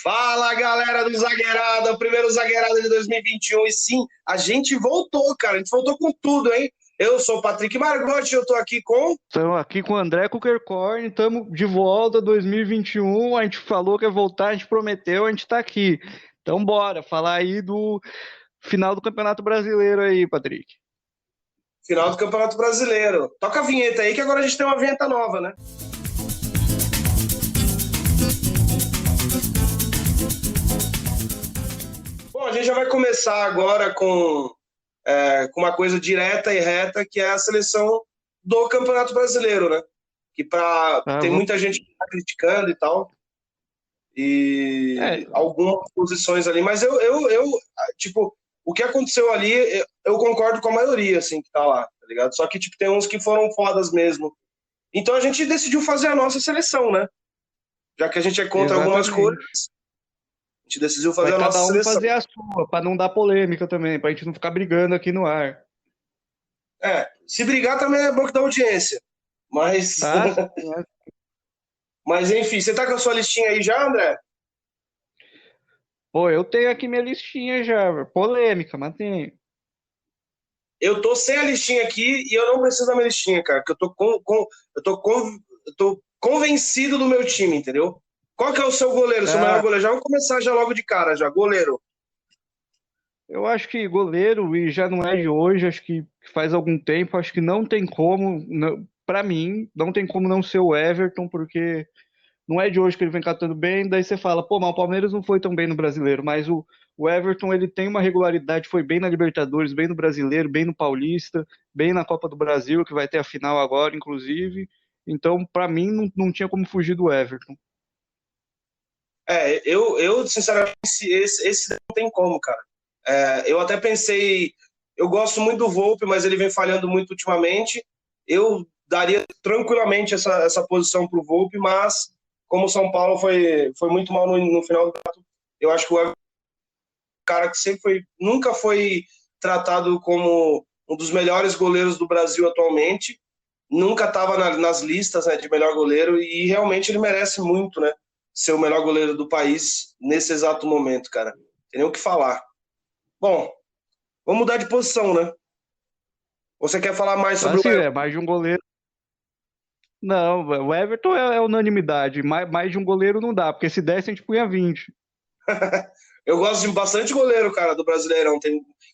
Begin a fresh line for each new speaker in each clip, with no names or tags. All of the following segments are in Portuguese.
Fala, galera do Zagueirada, o primeiro Zagueirada de 2021. E sim, a gente voltou, cara. A gente voltou com tudo, hein? Eu sou o Patrick Margotti, eu tô aqui com...
Estamos aqui com o André Kuckerkorn, estamos de volta 2021. A gente falou que ia voltar, a gente prometeu, a gente está aqui. Então, bora falar aí do final do Campeonato Brasileiro aí, Patrick.
Final do Campeonato Brasileiro. Toca a vinheta aí, que agora a gente tem uma vinheta nova, né? Bom, a gente já vai começar agora com uma coisa direta e reta, que é a seleção do Campeonato Brasileiro, né?
Tá,
Tem muita gente que tá criticando e tal, e
É,
algumas posições ali, mas tipo, o que aconteceu ali, eu concordo com a maioria, assim, que tá lá, tá ligado? Só que, tipo, tem uns que foram fodas mesmo. Então a gente decidiu fazer a nossa seleção, né? Já que a gente é contra algumas coisas,
exatamente.
a gente decidiu
Vai
fazer a nossa
cada um
seleção.
fazer a sua, para não dar polêmica também, para a gente não ficar brigando aqui no ar.
Se brigar também é bom que dá audiência. Mas,
Tá? Sim.
mas enfim, você tá com a sua listinha aí já, André?
Pô, eu tenho aqui minha listinha já, polêmica, mas tem.
Eu tô sem a listinha aqui e eu não preciso da minha listinha, cara, porque eu tô convencido do meu time, entendeu? Qual que é o seu goleiro, seu melhor
Ah,
goleiro? Já vamos começar já logo de cara, já. Goleiro.
eu acho que goleiro, e já não é de hoje, acho que faz algum tempo, acho que não tem como, pra mim, não tem como não ser o Everton, porque não é de hoje que ele vem catando bem, daí você fala, pô, mas o Palmeiras não foi tão bem no Brasileiro, mas o Everton, ele tem uma regularidade, foi bem na Libertadores, bem no Brasileiro, bem no Paulista, bem na Copa do Brasil, que vai ter a final agora, inclusive, então, pra mim, não tinha como fugir do Everton.
Eu sinceramente, esse não tem como, cara. Eu até pensei, eu gosto muito do Volpe, mas ele vem falhando muito ultimamente. Eu daria tranquilamente essa posição pro Volpe, mas como o São Paulo foi muito mal no final do campeonato, eu acho que o Everton é um cara que nunca foi tratado como um dos melhores goleiros do Brasil atualmente, nunca estava nas listas, né, de melhor goleiro e realmente ele merece muito, né, ser o melhor goleiro do país nesse exato momento, cara. Tem nem o que falar. Bom, vamos mudar de posição, né? Você quer falar mais sobre o
Assim,
Everton?
é mais de um goleiro. Não, o Everton é unanimidade, mais de um goleiro não dá, porque se desse a gente punha 20.
Eu gosto de bastante goleiro, cara, do Brasileirão.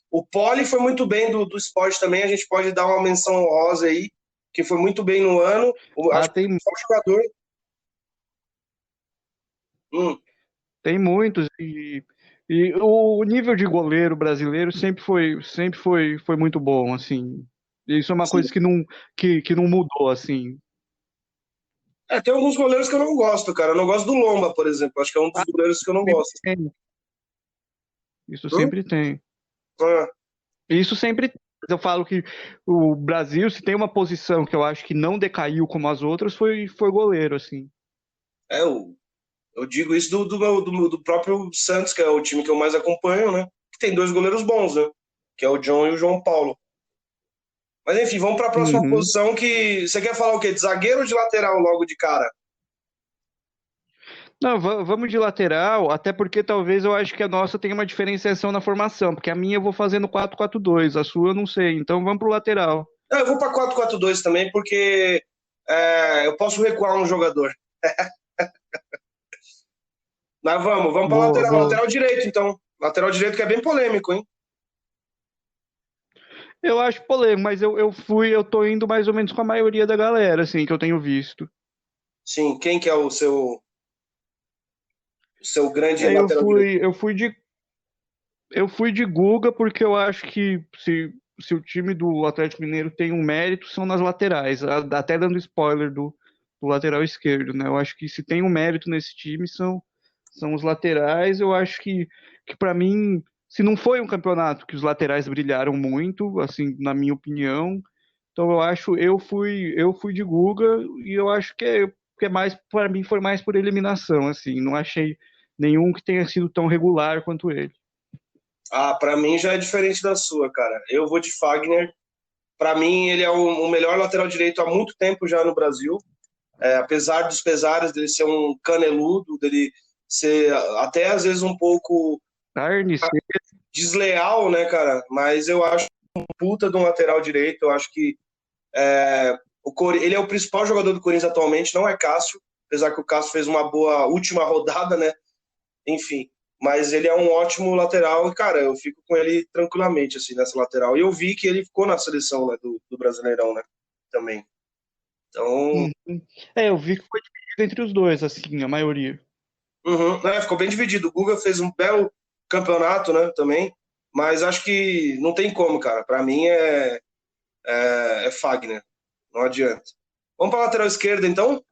O Poli foi muito bem do esporte também, a gente pode dar uma menção honrosa aí, que foi muito bem no ano.
Ah,
Acho que foi o jogador. Hum,
tem muitos e o nível de goleiro brasileiro sempre foi muito bom, assim. Isso é uma
sim.
coisa que não mudou, assim.
Tem alguns goleiros que eu não gosto, cara. Eu não gosto do Lomba, por exemplo. Acho que é um dos
Ah,
goleiros que eu não
sempre
gosto.
tem. Isso
Hum?
sempre tem.
Ah,
Isso sempre tem. Eu falo que o Brasil, se tem uma posição que eu acho que não decaiu como as outras, foi goleiro, assim.
é, eu, eu digo isso do próprio Santos, que é o time que eu mais acompanho, né? Que tem dois goleiros bons, né? Que é o John e o João Paulo. Mas enfim, vamos para a próxima
Uhum.
posição que... Você quer falar o quê? De zagueiro ou de lateral logo de cara?
Não, vamos de lateral, até porque talvez eu acho que a nossa tenha uma diferenciação na formação, porque a minha eu vou fazendo 4-4-2, a sua eu não sei, então vamos pro lateral.
Eu vou para 4-4-2 também, porque eu posso recuar um jogador. Mas vamos para
Boa,
lateral.
boa.
Lateral direito, então. Lateral direito que é bem polêmico, hein?
Eu acho polêmico, mas eu tô indo mais ou menos com a maioria da galera, assim, que eu tenho visto.
Sim, quem que é o seu grande
É,
lateral direito?
eu fui de Guga porque eu acho que se o time do Atlético Mineiro tem um mérito, são nas laterais, até dando spoiler do lateral esquerdo, né? Eu acho que se tem um mérito nesse time são os laterais. Eu acho que para mim, se não foi um campeonato que os laterais brilharam muito, assim, na minha opinião, então eu fui de Guga e eu acho que é mais para mim foi mais por eliminação, assim, não achei nenhum que tenha sido tão regular quanto ele.
Ah, para mim já é diferente da sua, cara. Eu vou de Fagner. Para mim, ele é o melhor lateral direito há muito tempo já no Brasil. Apesar dos pesares dele ser um caneludo, dele ser até às vezes um pouco
Carne
desleal, né, cara? Mas eu acho um puta de um lateral direito. Eu acho que ele é o principal jogador do Corinthians atualmente, não é Cássio, apesar que o Cássio fez uma boa última rodada, né? Enfim, mas ele é um ótimo lateral e, cara, eu fico com ele tranquilamente, assim, nessa lateral. E eu vi que ele ficou na seleção, né, do Brasileirão, né, também. Então,
eu vi que foi dividido entre os dois, assim, a maioria.
ficou bem dividido. O Guga fez um belo campeonato, né, também, mas acho que não tem como, cara. Para mim é Fagner, não adianta. Vamos para lateral esquerda, então?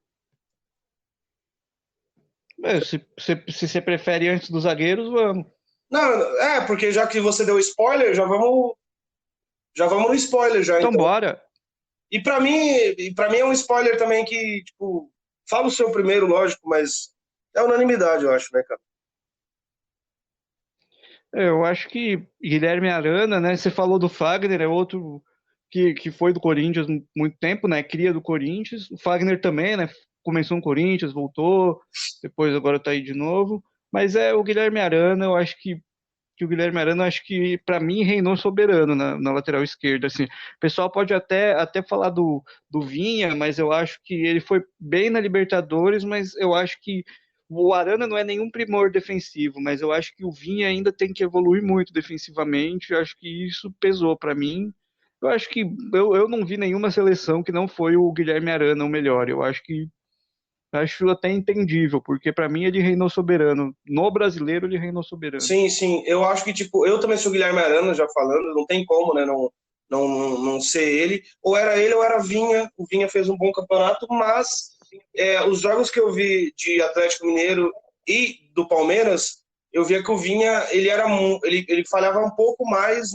Se você prefere antes dos zagueiros, vamos.
Não, porque já que você deu spoiler, já vamos no spoiler já,
Então,
então.
bora.
E para mim é um spoiler também que, tipo, fala o seu primeiro, lógico, mas é unanimidade, eu acho, né, cara?
Eu acho que Guilherme Arana, né? Você falou do Fagner, é outro que foi do Corinthians muito tempo, né? Cria do Corinthians. O Fagner também, né? Começou no Corinthians, voltou, depois agora tá aí de novo. Mas é o Guilherme Arana, eu acho que o Guilherme Arana, acho que para mim reinou soberano na lateral esquerda. Assim, o pessoal pode até falar do Vinha, mas eu acho que ele foi bem na Libertadores, mas eu acho que o Arana não é nenhum primor defensivo, mas eu acho que o Vinha ainda tem que evoluir muito defensivamente. Eu acho que isso pesou para mim. Eu acho que eu não vi nenhuma seleção que não foi o Guilherme Arana o melhor. Eu acho até entendível, porque para mim ele reinou soberano. No brasileiro ele reinou soberano.
Sim, sim. Eu acho que, tipo, eu também sou o Guilherme Arana, já falando, não tem como, né, não ser ele. Ou era ele ou era Vinha. O Vinha fez um bom campeonato, mas os jogos que eu vi de Atlético Mineiro e do Palmeiras, eu via que o Vinha, ele falhava um pouco mais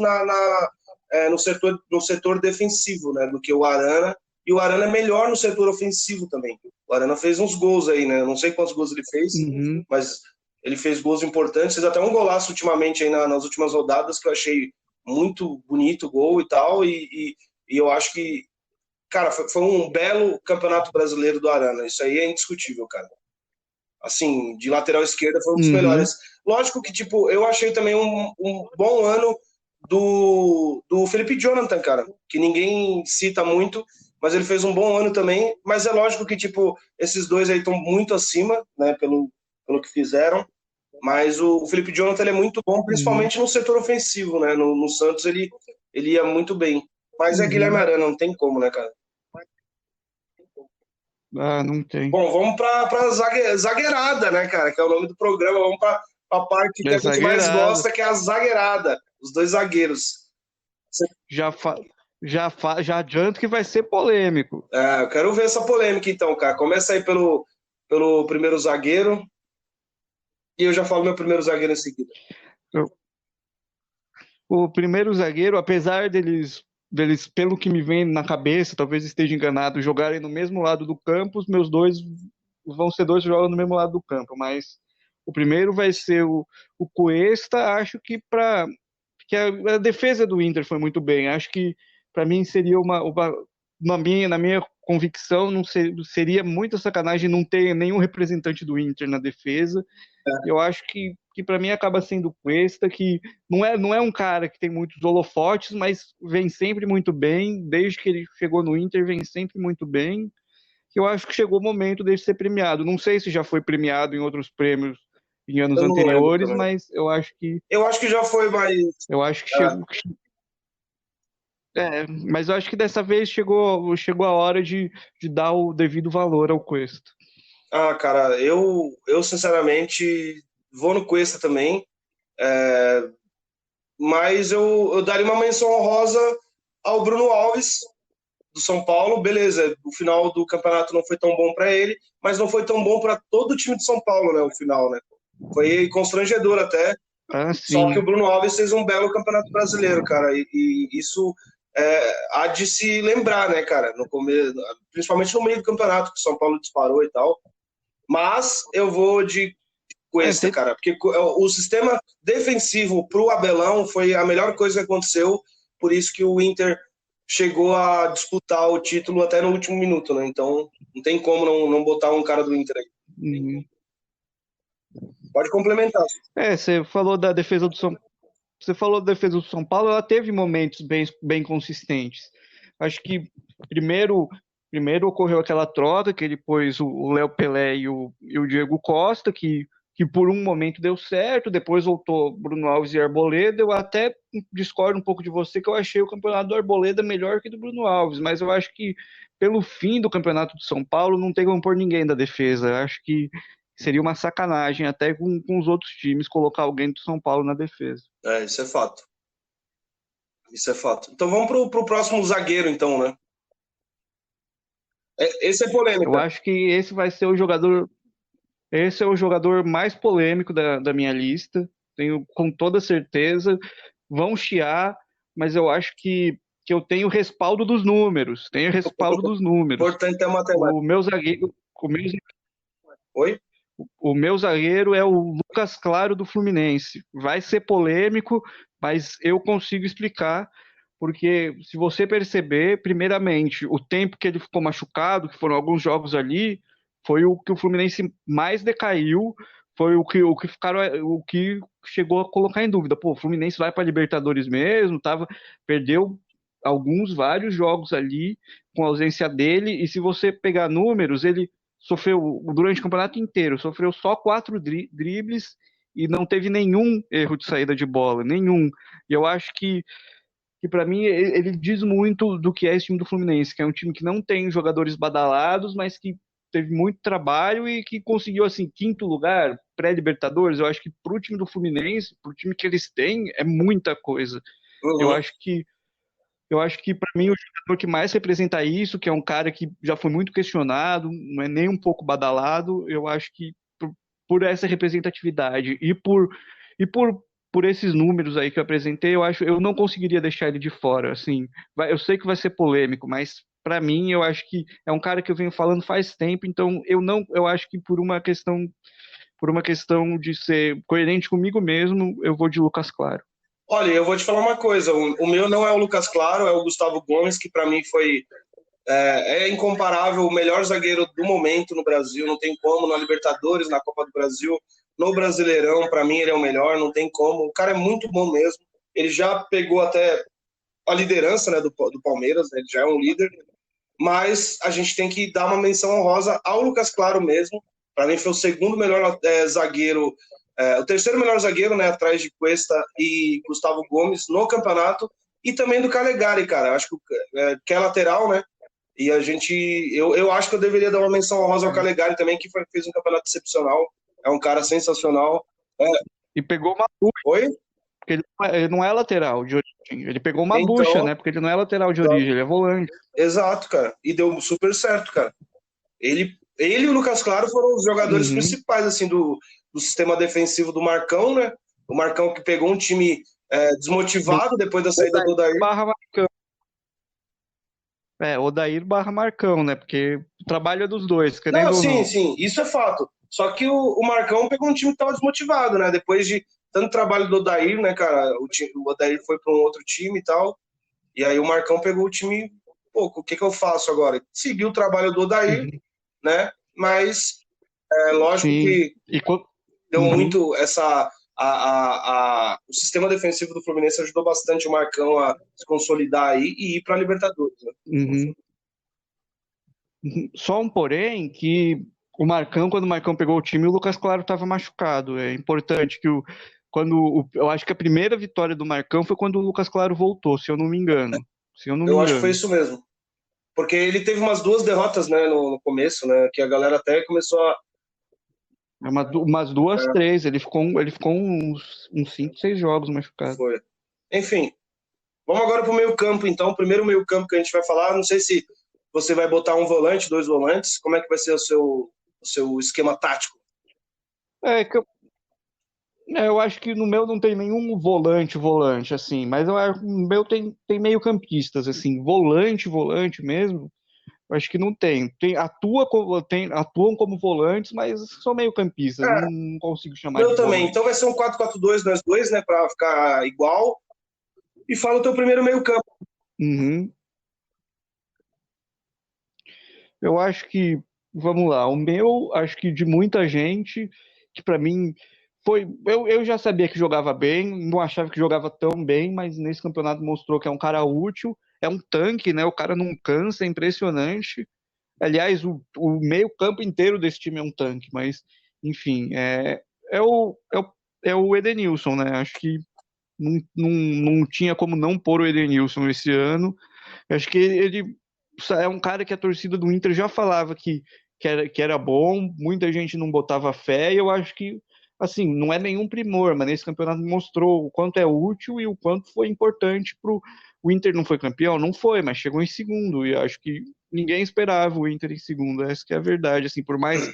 no setor defensivo, né, do que o Arana. E o Arana é melhor no setor ofensivo também. O Arana fez uns gols aí, né? Eu não sei quantos gols ele fez,
Uhum.
mas ele fez gols importantes, fez até um golaço ultimamente aí nas últimas rodadas, que eu achei muito bonito o gol e tal, e eu acho que, cara, foi um belo campeonato brasileiro do Arana, isso aí é indiscutível, cara. Assim, de lateral esquerda foi um dos
Uhum.
melhores. Lógico que, tipo, eu achei também um bom ano do Felipe Jonathan, cara, que ninguém cita muito, mas ele fez um bom ano também, mas é lógico que, tipo, esses dois aí estão muito acima, né, pelo que fizeram, mas o Felipe Jonathan ele é muito bom,
Uhum.
principalmente no setor ofensivo, né? No Santos ele ia muito bem. Mas é Guilherme
Uhum.
Arana, não tem como, né, cara?
Ah, não tem.
Bom, vamos para zagueirada, né, cara? Que é o nome do programa. Vamos para a parte que
É
a gente mais
zagueirado.
gosta, que é a zagueirada. Os dois zagueiros.
Já, fa... já adianto que vai ser polêmico.
Eu quero ver essa polêmica, então, cara. Começa aí pelo primeiro zagueiro. E eu já falo meu primeiro zagueiro em seguida.
O primeiro zagueiro, apesar deles, pelo que me vem na cabeça, talvez esteja enganado, jogarem no mesmo lado do campo, os meus dois vão ser dois que jogam no mesmo lado do campo, mas o primeiro vai ser o Cuesta. Acho que a defesa do Inter foi muito bem. Acho que para mim seria na minha convicção, não seria muita sacanagem não ter nenhum representante do Inter na defesa. Eu acho que para mim acaba sendo o Cuesta, que não é um cara que tem muitos holofotes, mas vem sempre muito bem. Desde que ele chegou no Inter, vem sempre muito bem. Eu acho que chegou o momento dele ser premiado. Não sei se já foi premiado em outros prêmios em anos
Eu não lembro
anteriores,
também.
mas
Eu acho que já foi mais.
eu acho que
É,
chegou. Mas eu acho que dessa vez chegou a hora de dar o devido valor ao Cuesta.
cara, eu sinceramente vou no Cuesta também. É, mas eu daria uma menção honrosa ao Bruno Alves, do São Paulo. Beleza, o final do campeonato não foi tão bom para ele, mas não foi tão bom para todo o time de São Paulo, né? O final, né? Foi constrangedor até.
Ah,
Só que o
sim.
Bruno Alves fez um belo campeonato brasileiro, cara, e isso há de se lembrar, né, cara? No começo, principalmente no meio do campeonato, que o São Paulo disparou e tal. Mas eu vou de
É,
Cuesta,
te-
cara, porque o sistema defensivo pro Abelão foi a melhor coisa que aconteceu, por isso que o Inter chegou a disputar o título até no último minuto, né? Então não tem como não botar um cara do Inter aí.
uhum.
Pode complementar.
Você falou da defesa do São Você falou da defesa do São Paulo, ela teve momentos bem consistentes. Acho que primeiro, primeiro ocorreu aquela troca que ele pôs o Léo Pelé e o Diego Costa, que por um momento deu certo, depois voltou Bruno Alves e Arboleda. Eu até discordo um pouco de você, que eu achei o campeonato do Arboleda melhor que do Bruno Alves, mas eu acho que pelo fim do campeonato do São Paulo não tem como pôr ninguém da defesa. Eu acho que seria uma sacanagem até com os outros times colocar alguém do São Paulo na defesa.
Isso é fato. Isso é fato. Então vamos pro próximo zagueiro, então, né? Esse é
Eu
polêmica.
acho que esse é o jogador mais polêmico da minha lista. Tenho com toda certeza. Vão chiar, mas eu acho que eu tenho respaldo dos números. Tenho respaldo dos números.
Importante é a matemática.
O meu zagueiro, o meu,
Oi?
o meu zagueiro é o Lucas Claro do Fluminense. Vai ser polêmico, mas eu consigo explicar, porque se você perceber, primeiramente, o tempo que ele ficou machucado, que foram alguns jogos ali, foi o que o Fluminense mais decaiu, foi o que chegou a colocar em dúvida. Pô, o Fluminense vai para a Libertadores mesmo, perdeu vários jogos ali com a ausência dele, e se você pegar números, ele sofreu durante o campeonato inteiro, sofreu só 4 dribles e não teve nenhum erro de saída de bola, nenhum. E eu acho que para mim ele diz muito do que é esse time do Fluminense, que é um time que não tem jogadores badalados, mas que teve muito trabalho e que conseguiu assim quinto lugar, pré-Libertadores. Eu acho que pro time do Fluminense, pro time que eles têm, é muita coisa. Eu
Uhum.
acho que eu acho que para mim o jogador que mais representa isso, que é um cara que já foi muito questionado, não é nem um pouco badalado, eu acho que por essa representatividade e por esses números aí que eu apresentei, eu não conseguiria deixar ele de fora, assim. Eu sei que vai ser polêmico, mas para mim eu acho que é um cara que eu venho falando faz tempo, então eu acho que por uma questão de ser coerente comigo mesmo, eu vou de Lucas Claro.
Olha, eu vou te falar uma coisa. O meu não é o Lucas Claro, é o Gustavo Gomes, que para mim foi incomparável, o melhor zagueiro do momento no Brasil. Não tem como, na Libertadores, na Copa do Brasil, no Brasileirão, para mim ele é o melhor, não tem como. O cara é muito bom mesmo. Ele já pegou até a liderança, né, do Palmeiras, né, ele já é um líder. Mas a gente tem que dar uma menção honrosa ao Lucas Claro mesmo. Para mim foi o segundo melhor zagueiro, o terceiro melhor zagueiro, né, atrás de Cuesta e Gustavo Gomes no campeonato, e também do Calegari, cara. Acho que é lateral, né? E eu acho que eu deveria dar uma menção honrosa ao Calegari também, que fez um campeonato excepcional. É um cara sensacional. É,
E pegou uma bucha,
oi?
porque ele não é lateral de origem. Ele pegou uma bucha,
Então,
né? Porque ele não é lateral de origem, ele é volante.
exato, cara. E deu super certo, cara. Ele e o Lucas Claro foram os jogadores
Uhum.
principais assim do sistema defensivo do Marcão, né? O Marcão que pegou um time
Do
desmotivado depois da saída do
Odair
Odair.
barra Marcão. Odair barra Marcão, né? Porque o trabalho é dos dois,
Não,
querendo ou
sim,
não.
sim, isso é fato. Só que o Marcão pegou um time que estava desmotivado, né? Depois de tanto trabalho do Odair, né, cara? O Odair foi para um outro time e tal. E aí o Marcão pegou o time. Pô, o que eu faço agora? Seguiu o trabalho do Odair,
Uhum.
né? Mas é lógico
Sim.
que deu
Uhum.
muito o sistema defensivo do Fluminense ajudou bastante o Marcão a se consolidar aí e ir para a Libertadores, né?
Uhum. Só um porém que quando o Marcão pegou o time, o Lucas Claro estava machucado. É importante eu acho que a primeira vitória do Marcão foi quando o Lucas Claro voltou, se eu não me engano. Se eu não me
Eu acho que foi
engano.
isso mesmo. Porque ele teve umas duas derrotas, né, no começo, né, que a galera até começou a...
Umas duas,
É,
três. Ele ficou uns 5, 6 jogos machucado.
foi. Enfim, vamos agora para o meio campo, então. O primeiro meio campo que a gente vai falar, não sei se você vai botar um volante, dois volantes, como é que vai ser o seu esquema tático?
É, que eu acho que no meu não tem nenhum volante, assim, mas eu acho que no meu tem meio-campistas, assim, volante mesmo, eu acho que não tem. Atuam como volantes, mas são meio-campistas,
É,
não consigo chamar
meu
de
também. Então vai
volante.
ser um 4-4-2 nós dois, né, para ficar igual. E fala o teu primeiro meio campo.
Uhum. Eu acho que, vamos lá, o meu, acho que de muita gente, que pra mim eu já sabia que jogava bem, não achava que jogava tão bem, mas nesse campeonato mostrou que é um cara útil, é um tanque, né? O cara não cansa, é impressionante. Aliás, o meio-campo inteiro desse time é um tanque, mas, enfim, é, o, é, o, é o Edenilson, né? Acho que não tinha como não pôr o Edenilson esse ano. Acho que ele é um cara que a torcida do Inter já falava que era bom, muita gente não botava fé, e eu acho que, assim, não é nenhum primor, mas nesse campeonato mostrou o quanto é útil e o quanto foi importante pro. O Inter não foi campeão? Não foi, mas chegou em segundo, e acho que ninguém esperava o Inter em segundo, essa que é a verdade, assim, por mais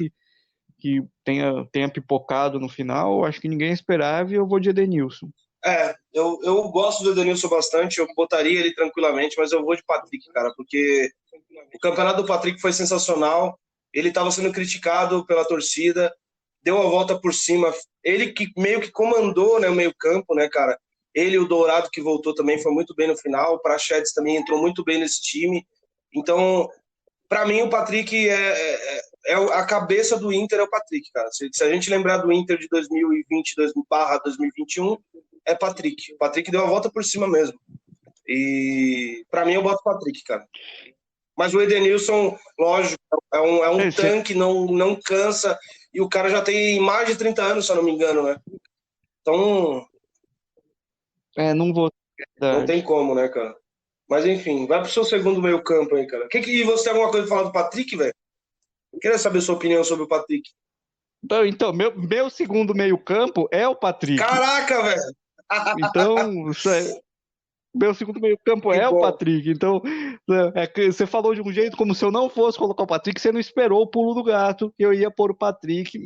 que tenha pipocado no final, acho que ninguém esperava, e eu vou de Edenilson.
Eu gosto do Edenilson bastante, eu botaria ele tranquilamente, mas eu vou de Patrick, cara, porque o campeonato do Patrick foi sensacional. Ele estava sendo criticado pela torcida, deu a volta por cima. Ele que meio que comandou, né, o meio-campo, né, cara? Ele e o Dourado, que voltou também, foi muito bem no final. O Praxedes também entrou muito bem nesse time. Então, para mim, o Patrick é a cabeça do Inter, é o Patrick, cara. Se a gente lembrar do Inter de 2020, 2021, é Patrick. O Patrick deu a volta por cima mesmo. E para mim, eu boto o Patrick, cara. Mas o Edenilson, lógico, é um tanque, não cansa. E o cara já tem mais de 30 anos, se eu não me engano, né? Então,
Não vou.
não tem como, né, cara? Mas enfim, vai pro seu segundo meio campo aí, cara. E você tem alguma coisa pra falar do Patrick, velho? Queria saber sua opinião sobre o Patrick.
Então, meu segundo meio-campo é o Patrick.
Caraca, velho!
Então, meu segundo meio-campo
Que
é o
bom.
Patrick. Então, que você falou de um jeito como se eu não fosse colocar o Patrick, você não esperou o pulo do gato. Eu ia pôr o Patrick,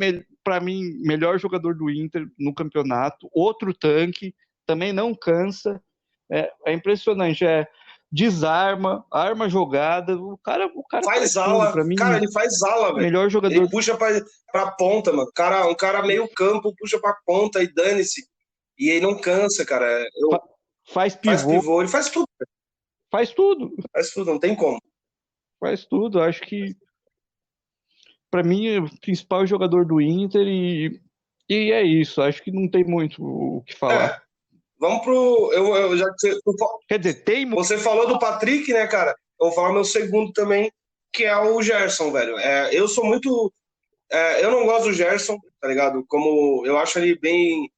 para mim, melhor jogador do Inter no campeonato, outro tanque, também não cansa. É impressionante, desarma, arma jogada, o cara
Faz
faz tudo.
ala.
Para mim,
Cara, ele faz ala, velho.
melhor
Ele
jogador.
puxa pra ponta, mano. Um cara meio campo, puxa pra ponta e dane-se. E ele não cansa, cara.
Faz
Faz
pivô,
pivô, ele faz tudo.
faz tudo,
Faz tudo, não tem como.
faz tudo. Acho que para mim é o principal jogador do Inter e é isso. Acho que não tem muito o que falar.
É, vamos pro. Já que
Quer dizer, tem muito.
você falou do Patrick, né, cara? Eu vou falar meu segundo também, que é o Gerson, velho. Eu sou muito. Eu não gosto do Gerson, tá ligado? Como eu acho ele bem.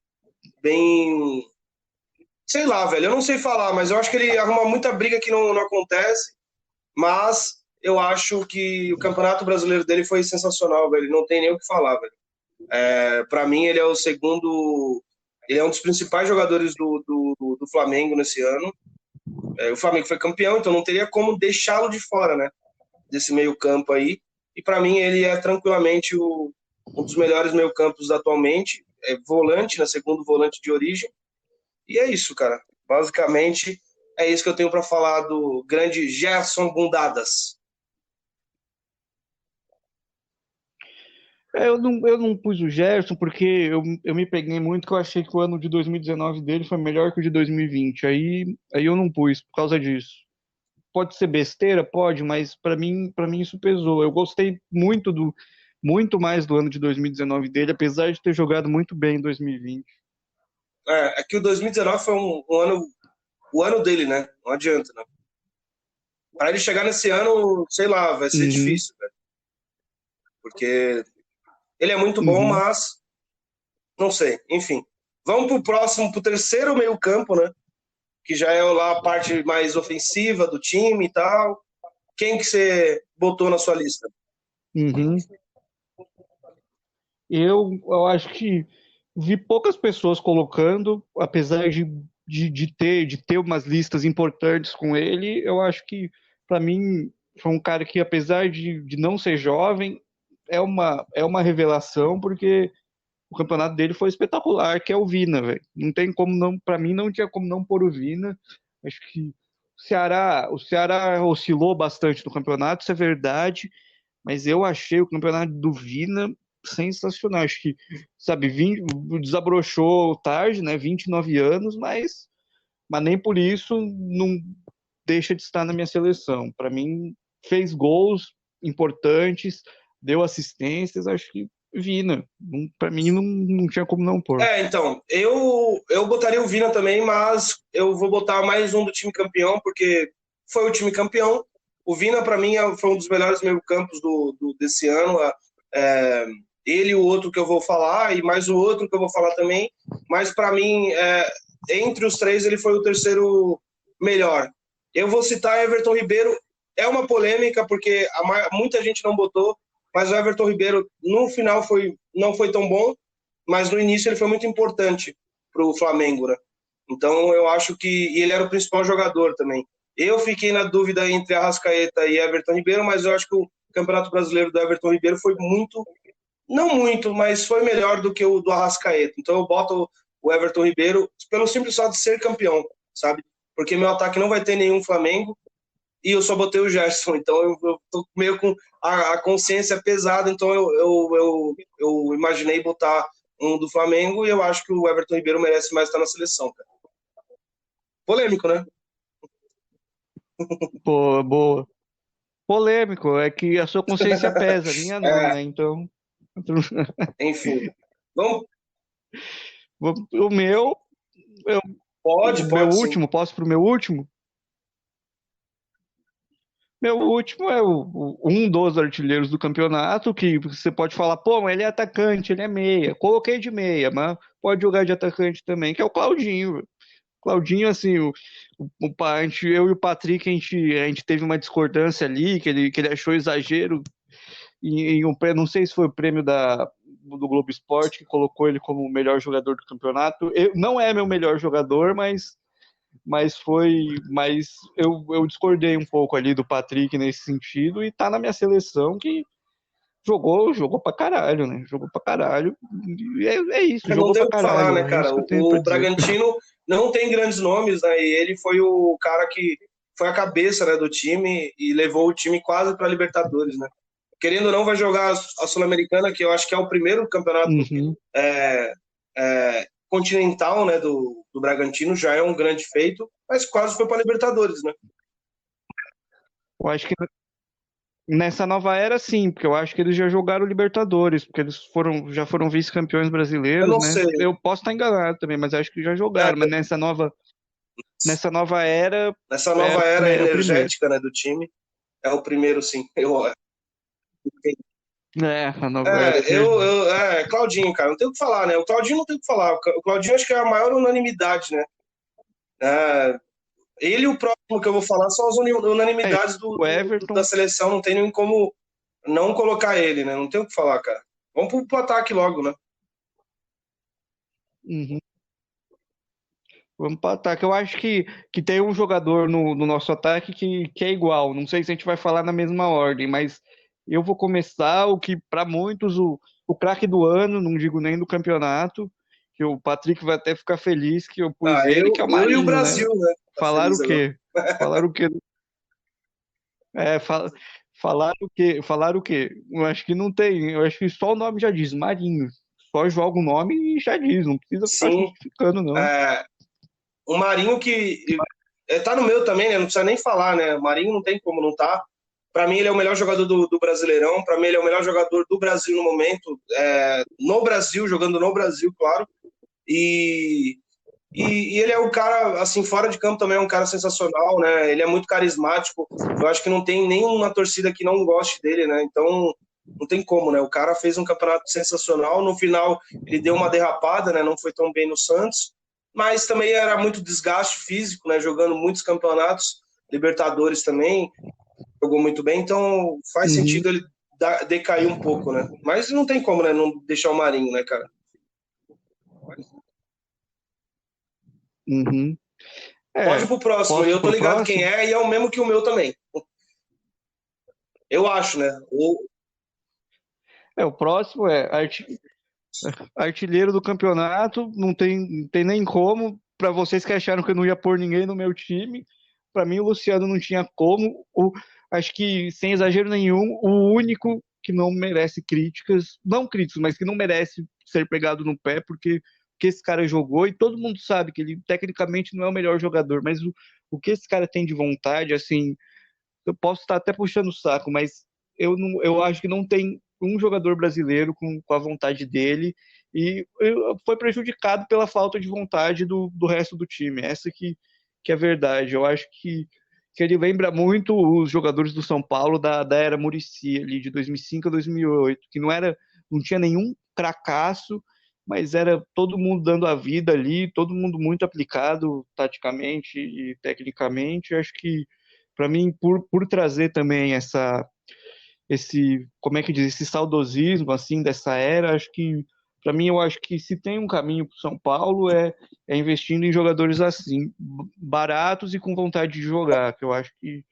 Sei lá, velho. Eu não sei falar, mas eu acho que ele arruma muita briga que não acontece. Mas eu acho que o Campeonato Brasileiro dele foi sensacional, velho. Não tem nem o que falar, velho. Para mim, ele é o segundo. Ele é um dos principais jogadores do Flamengo nesse ano. O Flamengo foi campeão, então não teria como deixá-lo de fora, né? Desse meio-campo aí. E para mim, ele é tranquilamente um dos melhores meio-campos atualmente. É volante, né? Segundo volante de origem. E é isso, cara. Basicamente, é isso que eu tenho para falar do grande Gerson Bundadas.
Eu não pus o Gerson porque eu me peguei muito que eu achei que o ano de 2019 dele foi melhor que o de 2020. Aí eu não pus por causa disso. Pode ser besteira? Pode, mas para mim isso pesou. Eu gostei muito mais do ano de 2019 dele, apesar de ter jogado muito bem em 2020.
É que o 2019 foi um ano, o ano dele, né? Não adianta, né? Para ele chegar nesse ano, sei lá, vai ser
Uhum,
difícil, velho. Porque ele é muito bom,
uhum.
mas não sei. Enfim, vamos pro próximo, pro terceiro meio-campo, né? Que já é lá a parte mais ofensiva do time e tal. Quem que você botou na sua lista?
Uhum. Eu acho que vi poucas pessoas colocando, apesar de ter umas listas importantes com ele. Eu acho que, para mim, foi um cara que, apesar de não ser jovem, é uma revelação, porque o campeonato dele foi espetacular, que é o Vina, velho. Não tem como não, para mim, não tinha como não pôr o Vina. Acho que o Ceará oscilou bastante no campeonato, isso é verdade, mas eu achei o campeonato do Vina sensacional. Acho que, sabe, desabrochou tarde, né? 29 anos, mas nem por isso não deixa de estar na minha seleção. Para mim, fez gols importantes, deu assistências. Acho que Vina. Pra mim não tinha como não pôr.
Então, eu botaria o Vina também, mas eu vou botar mais um do time campeão, porque foi o time campeão. O Vina, para mim, foi um dos melhores meio-campos desse ano. É, ele e o outro que eu vou falar, e mais o outro que eu vou falar também. Mas, para mim, entre os três, ele foi o terceiro melhor. Eu vou citar Everton Ribeiro. É uma polêmica, porque muita gente não botou, mas o Everton Ribeiro, no final, não foi tão bom, mas no início ele foi muito importante para o Flamengo, né? Então eu acho que e ele era o principal jogador também. Eu fiquei na dúvida entre Arrascaeta e Everton Ribeiro, mas eu acho que o Campeonato Brasileiro do Everton Ribeiro foi muito, não muito, mas foi melhor do que o do Arrascaeta. Então eu boto o Everton Ribeiro pelo simples fato de ser campeão, sabe? Porque meu ataque não vai ter nenhum Flamengo e eu só botei o Gerson, então eu tô meio com a consciência pesada, então eu imaginei botar um do Flamengo e eu acho que o Everton Ribeiro merece mais estar na seleção, cara. Polêmico, né?
Pô, boa. Polêmico, é que a sua consciência pesa, a minha não,
É,
né? Então,
enfim. Vamos,
o meu, eu- o meu
pode sim.
último, posso pro meu último? Meu último é um dos artilheiros do campeonato, que você pode falar, pô, mas ele é atacante, ele é meia. Coloquei de meia, mas pode jogar de atacante também, que é o Claudinho. Claudinho, assim, eu e o Patrick, a gente teve uma discordância ali, que ele achou exagero em um prêmio, não sei se foi o prêmio do Globo Esporte, que colocou ele como o melhor jogador do campeonato. Não é meu melhor jogador, mas eu discordei um pouco ali do Patrick nesse sentido, e tá na minha seleção que jogou pra caralho, né? Jogou pra caralho. E é isso,
Não
jogou
tem
pra
o que falar, né,
caralho. É
cara?
isso que eu tenho pra
O
dizer.
Bragantino não tem grandes nomes, né? E ele foi o cara que foi a cabeça, né, do time e levou o time quase para Libertadores, né? Querendo ou não, vai jogar a Sul-Americana, que eu acho que é o primeiro campeonato
Uhum.
continental, né, do Bragantino, já é um grande feito, mas quase foi para Libertadores, né?
Eu acho que nessa nova era, sim, porque eu acho que eles já jogaram Libertadores, porque eles já foram vice-campeões
Eu
brasileiros,
não
né?
sei.
Eu posso estar enganado também, mas acho que já
É,
jogaram. Mas nessa nova era
nessa
é,
nova era
é o primeiro.
energética, né, do time, é o primeiro, sim.
A nova era energia.
Claudinho, cara, não tem o que falar, né? O Claudinho não tem o que falar. O Claudinho acho que é a maior unanimidade, né? É, ele e o próximo que eu vou falar são as unanimidades
O
da
Everton.
seleção, não tem nem como não colocar ele, né? Não tem o que falar, cara. Vamos pro ataque logo, né?
Uhum. Vamos para ataque. Eu acho que tem um jogador no nosso ataque que é igual. Não sei se a gente vai falar na mesma ordem, mas eu vou começar o que, para muitos, o craque do ano, não digo nem do campeonato, que o Patrick vai até ficar feliz que eu pus
Ah,
ele, que é o
eu e o
Marinho, né?
Brasil, né? Tá
Falaram
feliz
o
agora.
quê? Falaram o quê? É, falaram o quê? Falaram o quê? Eu acho que não tem. Eu acho que só o nome já diz, Marinho. Só joga o nome e já diz, não precisa ficar
Sim,
justificando, não.
é, o Marinho que tá no meu também, né? Não precisa nem falar, né? O Marinho não tem como não tá. Para mim, ele é o melhor jogador do Brasileirão. Para mim, ele é o melhor jogador do Brasil no momento. No Brasil, jogando no Brasil, claro. E, e ele é um cara, assim, fora de campo também é um cara sensacional, né? Ele é muito carismático. Eu acho que não tem nenhuma torcida que não goste dele, né? Então, não tem como, né? O cara fez um campeonato sensacional. No final, ele deu uma derrapada, né? Não foi tão bem no Santos. Mas também era muito desgaste físico, né? Jogando muitos campeonatos. Libertadores também, jogou muito bem. Então, faz
Uhum,
sentido ele decair um pouco, né? Mas não tem como, né? Não deixar o Marinho, né, cara?
uhum.
Pode ir
É,
pro próximo.
posso ir
Eu tô
pro
ligado quem
próximo?
é e é o mesmo que o meu também. Eu acho, né?
O próximo é artilheiro do campeonato, não tem nem como. Para vocês que acharam que eu não ia pôr ninguém no meu time, para mim o Luciano não tinha como. Acho que, sem exagero nenhum, o único que não merece críticas, não críticas, mas que não merece ser pegado no pé, porque que esse cara jogou, e todo mundo sabe que ele tecnicamente não é o melhor jogador, mas o que esse cara tem de vontade, assim, eu posso estar até puxando o saco, mas eu acho que não tem. um jogador brasileiro com a vontade dele e foi prejudicado pela falta de vontade do resto do time. Essa que é a verdade. Eu acho que ele lembra muito os jogadores do São Paulo da era Muricy, ali de 2005 a 2008, que não tinha nenhum cracaço, mas era todo mundo dando a vida ali, todo mundo muito aplicado taticamente e tecnicamente. Eu acho que, para mim, por trazer também como é que diz, esse saudosismo assim dessa era, acho que para mim eu acho que se tem um caminho para o São Paulo é investindo em jogadores assim, baratos e com vontade de jogar, que eu acho que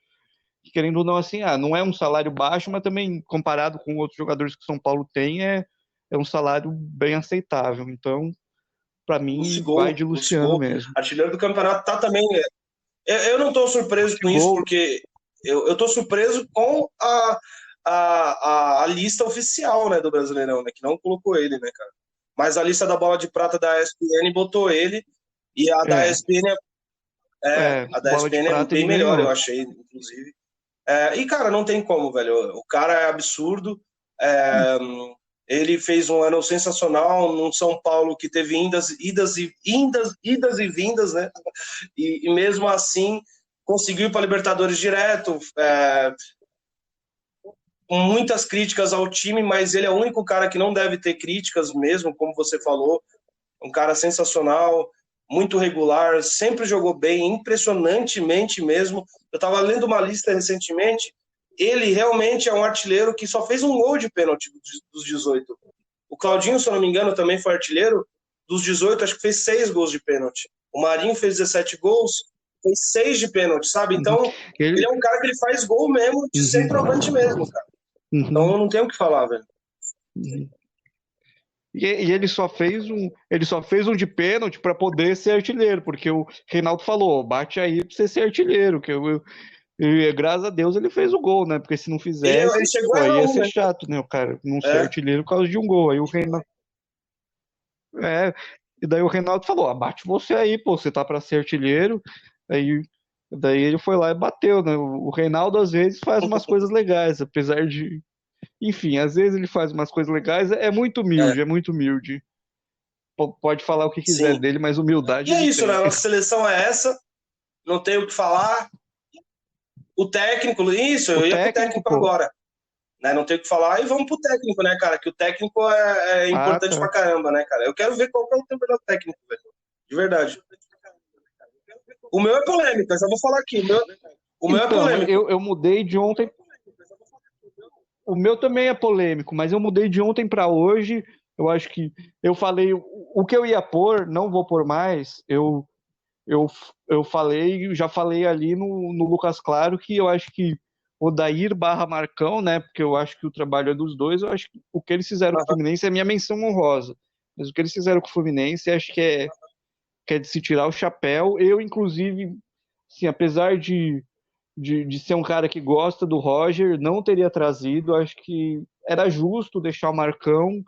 querendo ou não assim, não é um salário baixo, mas também comparado com outros jogadores que o São Paulo tem é um salário bem aceitável. Então, para mim vai de Luciano
Lucigol,
mesmo.
artilheiro do campeonato, tá também. Eu não estou surpreso com isso, porque eu estou surpreso com a lista oficial, né, do Brasileirão, né, que não colocou ele, né, cara. Mas a lista da Bola de Prata da ESPN botou ele, e a da ESPN a da
Bola de
ESPN é
Prata
bem
ele
melhor,
ganhou.
eu achei, inclusive. E, cara, não tem como, velho. O cara é absurdo. Ele fez um ano sensacional num São Paulo que teve idas e vindas, né? E mesmo assim conseguiu ir para Libertadores direto, com muitas críticas ao time, mas ele é o único cara que não deve ter críticas mesmo, como você falou. Um cara sensacional, muito regular, sempre jogou bem, impressionantemente mesmo. Eu estava lendo uma lista recentemente, ele realmente é um artilheiro que só fez um gol de pênalti dos 18. O Claudinho, se eu não me engano, também foi artilheiro. Dos 18, acho que fez 6 gols de pênalti. O Marinho fez 17 gols, fez 6 de pênalti, sabe? Então, ele é um cara que ele faz gol mesmo, de centroavante mesmo, cara. Então, eu não tenho o que falar, velho.
E ele só fez um de pênalti para poder ser artilheiro, porque o Reinaldo falou, bate aí para você ser artilheiro, e graças a Deus ele fez o gol, né? Porque se não fizesse,
Ele chegou a
pô,
errar
ia
um,
ser
né?
chato, né? O cara não ser artilheiro por causa de um gol. Aí o Reinaldo, e daí o Reinaldo falou, bate você aí, pô, você tá para ser artilheiro. Aí daí ele foi lá e bateu, né? O Reinaldo às vezes faz umas coisas legais, apesar de, enfim, às vezes ele faz umas coisas legais, é muito humilde, é muito humilde. Pode falar o que quiser
Sim.
dele, mas humildade
E é
ele
isso, né?
tem.
A nossa seleção é essa, não tem o que falar. O técnico, isso,
O
eu ia pro
técnico,
técnico
pô.
agora. Né? Não tem o que falar e vamos pro técnico, né, cara? Que o técnico é importante
Tá.
pra caramba, né, cara? Eu quero ver qual que é o teu melhor técnico, velho. De verdade. O meu é polêmico, eu já vou falar aqui. O meu é
Então,
polêmico.
eu mudei de ontem. O meu também é polêmico, mas eu mudei de ontem para hoje. Eu acho que eu falei o que eu ia pôr, não vou pôr mais. Eu, eu falei, já falei ali no Lucas Claro que eu acho que o Dair barra Marcão, né? Porque eu acho que o trabalho é dos dois. Eu acho que o que eles fizeram com o Fluminense é minha menção honrosa. Mas o que eles fizeram com o Fluminense, acho que é de se tirar o chapéu. Eu, inclusive, assim, apesar de ser um cara que gosta do Roger, não teria trazido. Acho que era justo deixar o Marcão,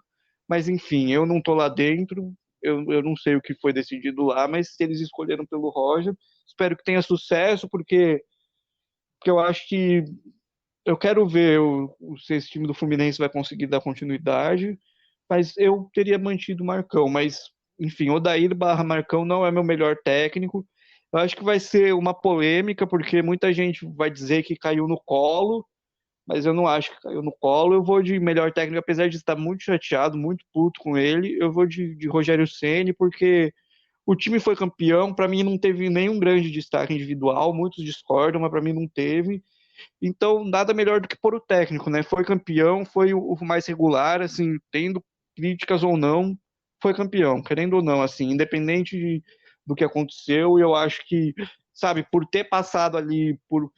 mas enfim, eu não tô lá dentro, eu não sei o que foi decidido lá, mas se eles escolheram pelo Roger, espero que tenha sucesso, porque eu acho que eu quero ver se esse time do Fluminense vai conseguir dar continuidade, mas eu teria mantido o Marcão, mas enfim, Odair barra Marcão não é meu melhor técnico. Eu acho que vai ser uma polêmica, porque muita gente vai dizer que caiu no colo, mas eu não acho que caiu no colo. Eu vou de melhor técnico, apesar de estar muito chateado, muito puto com ele. Eu vou de Rogério Ceni, porque o time foi campeão. Para mim, não teve nenhum grande destaque individual. Muitos discordam, mas para mim não teve. Então, nada melhor do que pôr o técnico, né? Foi campeão, foi o mais regular, assim, tendo críticas ou não, foi campeão, querendo ou não, assim, independente do que aconteceu. Eu acho que, sabe, por ter passado ali, por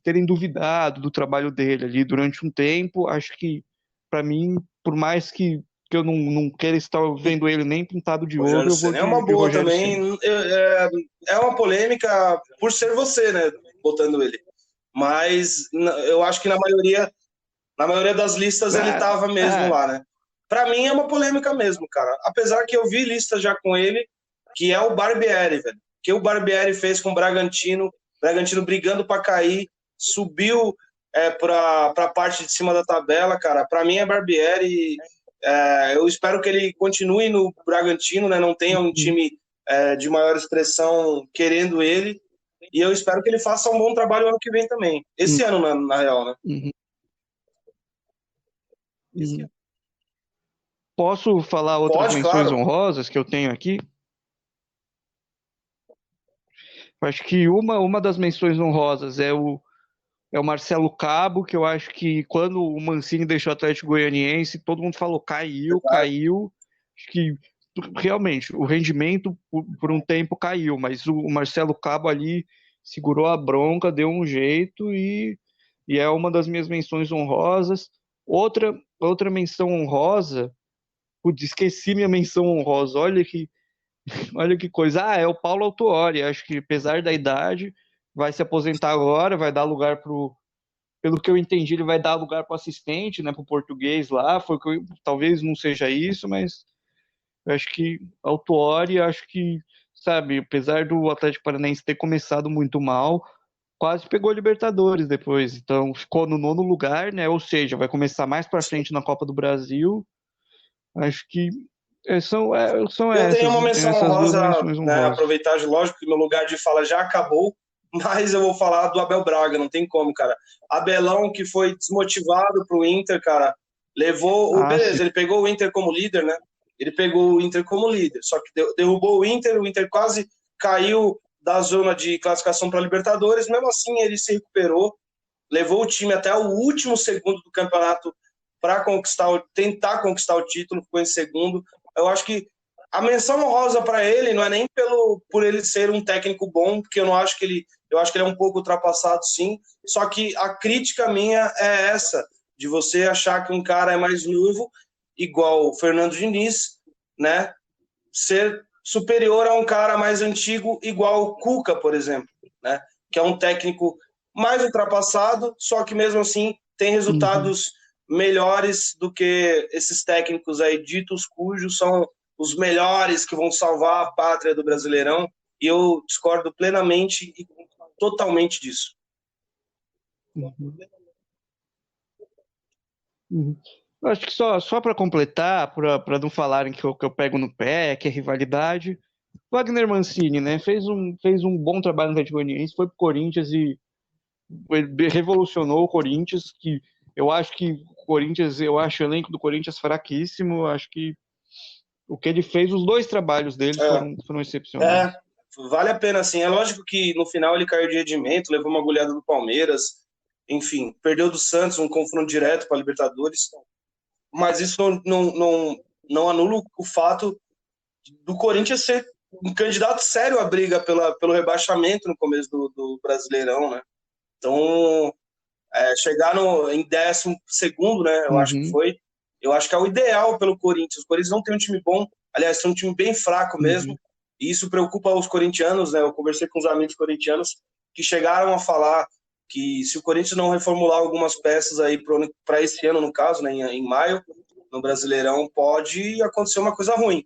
terem duvidado do trabalho dele ali durante um tempo, acho que, para mim, por mais que eu não queira estar vendo ele nem pintado de ouro,
Rogério
eu vou
Ceni é uma
de
boa
Rogério Ceni.
também. É uma polêmica por ser você, né? Botando ele. Mas eu acho que na maioria das listas ele tava mesmo lá, né? Pra mim é uma polêmica mesmo, cara. Apesar que eu vi lista já com ele, que é o Barbieri, velho. Que o Barbieri fez com o Bragantino brigando pra cair, subiu para a parte de cima da tabela, cara, para mim é Barbieri. Eu espero que ele continue no Bragantino, né? Não tenha um time de maior expressão querendo ele. E eu espero que ele faça um bom trabalho ano que vem também. Esse ano, na real, né?
Uhum. Uhum. Posso falar outras
Pode,
menções
claro.
honrosas que eu tenho aqui? Acho que uma das menções honrosas é o Marcelo Cabo, que eu acho que quando o Mancini deixou o Atlético Goianiense, todo mundo falou caiu,
Verdade.
caiu. Acho que realmente o rendimento por um tempo caiu, mas o Marcelo Cabo ali segurou a bronca, deu um jeito e é uma das minhas menções honrosas. Outra menção honrosa, putz, esqueci minha menção honrosa, olha que coisa. Ah, é o Paulo Autuori, acho que apesar da idade, vai se aposentar agora, vai dar lugar pelo que eu entendi, ele vai dar lugar para o assistente, né, para o português lá. Talvez não seja isso, mas eu acho que Autuori, acho que, sabe, apesar do Atlético Paranaense ter começado muito mal, quase pegou a Libertadores depois. Então ficou no nono lugar, né? Ou seja, vai começar mais para frente na Copa do Brasil. Acho que são
Eu tenho uma menção
essas duas
honrosa,
menções
né?
honrosas.
Aproveitar, lógico que meu lugar de fala já acabou, mas eu vou falar do Abel Braga, não tem como, cara. Abelão que foi desmotivado pro Inter, cara, levou o.
Ah, sim.
Beleza, ele pegou o Inter como líder, né? Ele pegou o Inter como líder, só que derrubou o Inter quase caiu da zona de classificação para Libertadores, mesmo assim ele se recuperou, levou o time até o último segundo do campeonato para tentar conquistar o título, ficou em segundo. Eu acho que a menção honrosa para ele não é nem por ele ser um técnico bom, porque eu acho que ele é um pouco ultrapassado, sim. Só que a crítica minha é essa, de você achar que um cara é mais novo, igual o Fernando Diniz, né, ser superior a um cara mais antigo, igual o Cuca, por exemplo, né, que é um técnico mais ultrapassado, só que mesmo assim tem resultados melhores do que esses técnicos aí ditos cujos são os melhores que vão salvar a pátria do Brasileirão, e eu discordo plenamente e totalmente disso.
Uhum. Uhum. Eu acho que só para completar, para não falarem que eu pego no pé, que é rivalidade, Wagner Mancini, né, fez um bom trabalho no Atlético Goianiense, foi pro Corinthians e ele revolucionou o Corinthians, que eu acho que eu acho o elenco do Corinthians fraquíssimo, eu acho que o que ele fez, os dois trabalhos dele foram excepcionais.
Vale a pena, sim. É lógico que no final ele caiu de rendimento, levou uma goleada do Palmeiras, enfim, perdeu do Santos, um confronto direto para a Libertadores, mas isso não anula o fato do Corinthians ser um candidato sério à briga pelo rebaixamento no começo do Brasileirão, né? Então, chegar em 12º, né? Eu acho que foi. Eu acho que é o ideal pelo Corinthians. O Corinthians não tem um time bom, aliás, tem um time bem fraco mesmo. E isso preocupa os corintianos, né? Eu conversei com os amigos corintianos que chegaram a falar que se o Corinthians não reformular algumas peças aí para esse ano, no caso, né, em maio, no Brasileirão, pode acontecer uma coisa ruim,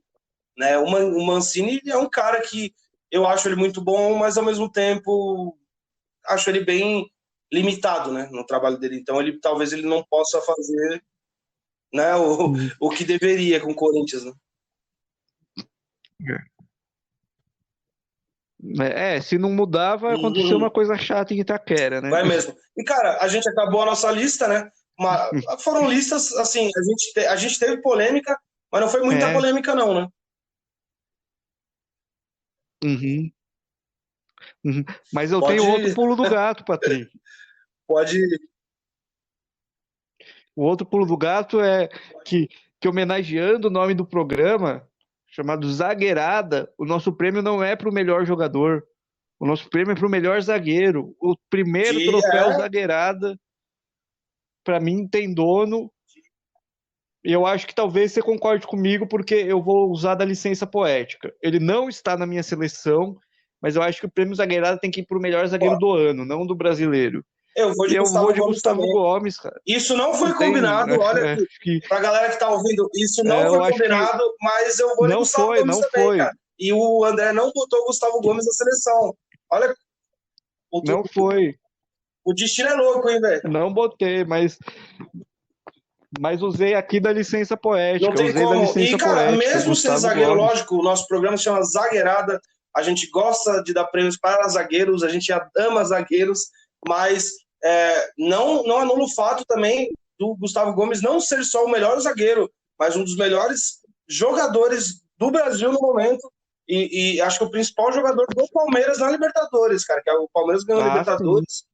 né? O Mancini é um cara que eu acho ele muito bom, mas ao mesmo tempo acho ele bem limitado, né, no trabalho dele. Então talvez ele não possa fazer, né, o que deveria com o Corinthians, né?
Se não mudar, vai acontecer uma coisa chata em Itaquera, né?
Vai mesmo. E, cara, a gente acabou a nossa lista, né? Foram listas, assim, a gente teve polêmica, mas não foi muita polêmica, não, né?
Uhum. Mas eu tenho outro pulo do gato, Patrick.
Pode.
O outro pulo do gato é que homenageando o nome do programa, chamado Zagueirada, o nosso prêmio não é para o melhor jogador. O nosso prêmio é para o melhor zagueiro. O primeiro troféu Zagueirada, para mim, tem dono. E eu acho que talvez você concorde comigo, porque eu vou usar da licença poética. Ele não está na minha seleção, mas eu acho que o prêmio Zagueirada tem que ir para o melhor zagueiro do ano, não do brasileiro.
Eu vou de Gustavo Gomes
Gustavo
também.
Gomes, cara.
Isso não foi combinado, olha, pra galera que tá ouvindo, isso não foi combinado, mas eu vou de Gustavo Gomes também, cara. E o André não botou o Gustavo Gomes na seleção. Olha.
Não foi.
O destino é louco, hein, velho?
Não botei, mas usei aqui da licença
Não
poética.
tem
Usei da
como. E,
licença
cara,
poética,
mesmo sendo
Gustavo
zagueiro,
Gomes.
lógico, o nosso programa se chama Zagueirada. A gente gosta de dar prêmios para zagueiros, a gente ama zagueiros, mas não anula o fato também do Gustavo Gomes não ser só o melhor zagueiro, mas um dos melhores jogadores do Brasil no momento. E acho que o principal jogador do Palmeiras na Libertadores, cara, que é o Palmeiras ganhou a
Sim.
Libertadores,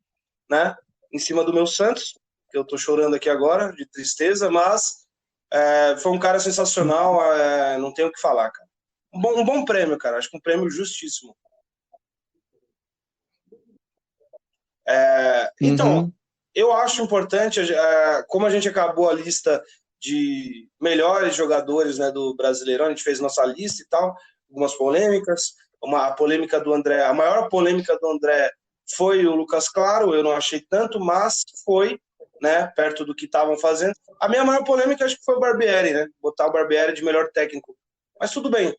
né? Em cima do meu Santos, que eu tô chorando aqui agora, de tristeza, mas foi um cara sensacional, não tenho o que falar, cara. Um bom prêmio, cara. Acho que um prêmio justíssimo. Então,
Uhum.
eu acho importante, como a gente acabou a lista de melhores jogadores, né, do Brasileirão, a gente fez nossa lista e tal, algumas polêmicas. A polêmica do André, a maior polêmica do André foi o Lucas Claro, eu não achei tanto, mas foi, né, perto do que estavam fazendo. A minha maior polêmica acho que foi o Barbieri, né? Botar o Barbieri de melhor técnico. Mas tudo bem,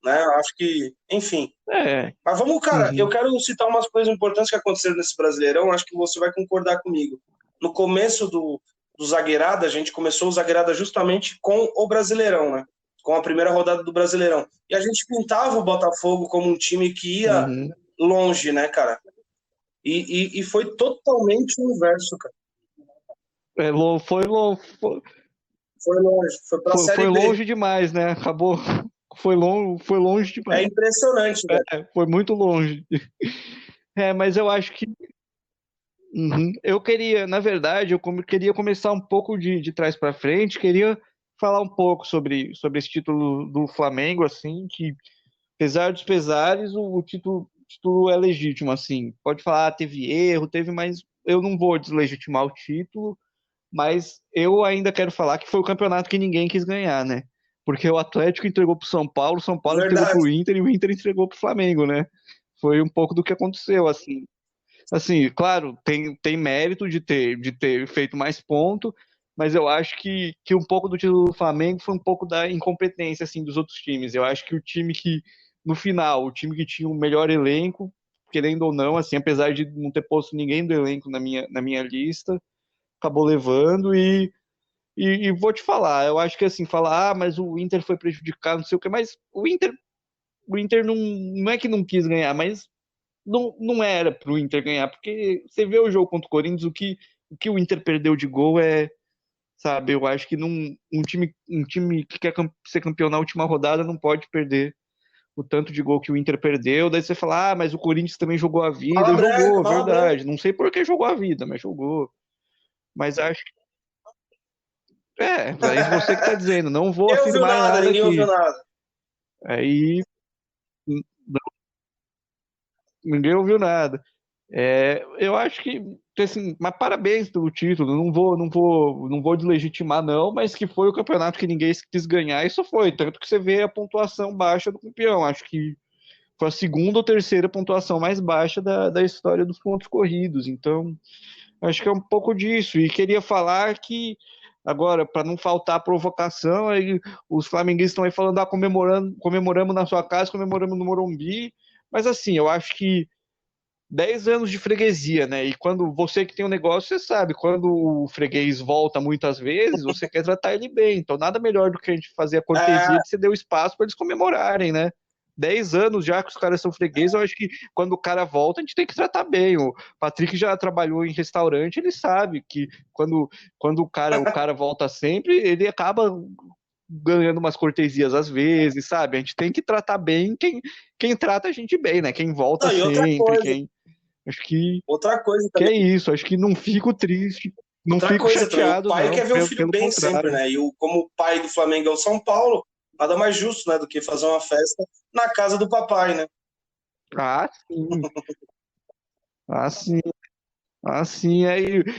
né? Acho que, enfim.
É.
Mas vamos, cara, eu
Uhum.
quero citar umas coisas importantes que aconteceram nesse Brasileirão, acho que você vai concordar comigo. No começo do Zagueirada, a gente começou o Zagueirada justamente com o Brasileirão, né? Com a primeira rodada do Brasileirão. E a gente pintava o Botafogo como um time que ia
Uhum.
longe, né, cara? E foi totalmente o inverso, cara. Foi longe, foi pra
Foi
Série B.
longe demais, né? Acabou. Foi longe
É
demais.
impressionante, velho.
Foi muito longe. Mas eu acho que. Uhum. Eu queria, na verdade, queria começar um pouco de trás para frente, queria falar um pouco sobre esse título do Flamengo, assim, que, apesar dos pesares, o título é legítimo, assim. Pode falar, teve erro, teve, mas eu não vou deslegitimar o título, mas eu ainda quero falar que foi o campeonato que ninguém quis ganhar, né? Porque o Atlético entregou pro São Paulo entregou
Verdade.
pro Inter e o Inter entregou pro Flamengo, né? Foi um pouco do que aconteceu, assim. Assim, claro, tem mérito de ter feito mais ponto, mas eu acho que um pouco do título do Flamengo foi um pouco da incompetência, assim, dos outros times. Eu acho que o time que, no final, o time que tinha o melhor elenco, querendo ou não, assim, apesar de não ter posto ninguém do elenco na minha lista, acabou levando e vou te falar, eu acho que assim, falar, mas o Inter foi prejudicado, não sei o que, mas o Inter não é que não quis ganhar, mas não era pro Inter ganhar, porque você vê o jogo contra o Corinthians, o que o Inter perdeu de gol sabe, eu acho que um time que quer ser campeão na última rodada não pode perder o tanto de gol que o Inter perdeu. Daí você fala, mas o Corinthians também jogou a vida, jogou,
Fala branco.
verdade. Não sei por que jogou a vida, mas jogou. Mas acho que aí você que tá dizendo, não vou
Ninguém ouviu
afirmar
nada,
nada
ninguém ouviu
aqui.
nada.
Aí ninguém ouviu nada. Eu acho que assim, mas parabéns pelo título. Não vou deslegitimar não, mas que foi o campeonato que ninguém quis ganhar, isso foi. Tanto que você vê a pontuação baixa do campeão. Acho que foi a segunda ou terceira pontuação mais baixa da história dos pontos corridos. Então, acho que é um pouco disso. E queria falar que agora, para não faltar provocação, aí os flamenguistas estão aí falando, comemoramos na sua casa, comemoramos no Morumbi. Mas assim, eu acho que 10 anos de freguesia, né? E quando você que tem um negócio, você sabe, quando o freguês volta muitas vezes, você quer tratar ele bem. Então, nada melhor do que a gente fazer a cortesia
É,
de você dar o espaço para eles comemorarem, né? 10 anos já que os caras são fregueses, eu acho que quando o cara volta, a gente tem que tratar bem. O Patrick já trabalhou em restaurante, ele sabe que quando o cara volta sempre, ele acaba ganhando umas cortesias às vezes, sabe? A gente tem que tratar bem quem trata a gente bem, né? Quem volta
não, e
sempre, quem. Acho
outra coisa
que é
também,
isso, acho que não fico triste, não fico
o
chateado,
pai
não,
quer ver o filho
pelo
bem sempre,
contrário.
né? Como o pai do Flamengo é o São Paulo, nada mais justo, né, do que fazer uma festa na casa do papai, né?
Ah, sim, ah, sim, ah, sim.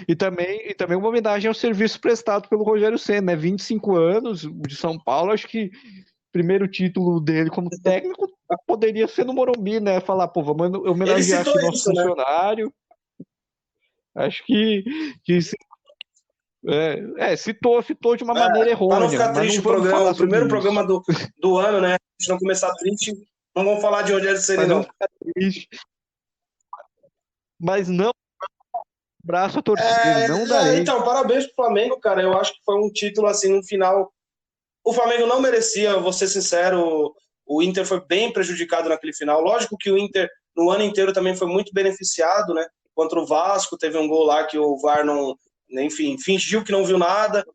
E também uma homenagem ao serviço prestado pelo Rogério Ceni, né? 25 anos de São Paulo, acho que o primeiro título dele como técnico poderia ser no Morumbi, né? Falar, pô, vamos
Ele
homenagear
citou
aqui nosso
isso, né?
funcionário. Acho que citou de uma
É,
maneira
para não
errônea,
ficar
mas
triste
não
o
vamos
programa,
falar
o primeiro
sobre
programa
isso.
do ano, né? A gente não começar triste, não vamos falar de Rogério Ceni,
Mas não
não.
ficar triste. Mas não, braço a torcer, não darei.
Então, parabéns pro Flamengo, cara. Eu acho que foi um título, assim, no final. O Flamengo não merecia, vou ser sincero. O Inter foi bem prejudicado naquele final. Lógico que o Inter, no ano inteiro, também foi muito beneficiado, né? Contra o Vasco, teve um gol lá que o VAR não. Enfim, fingiu que não viu nada.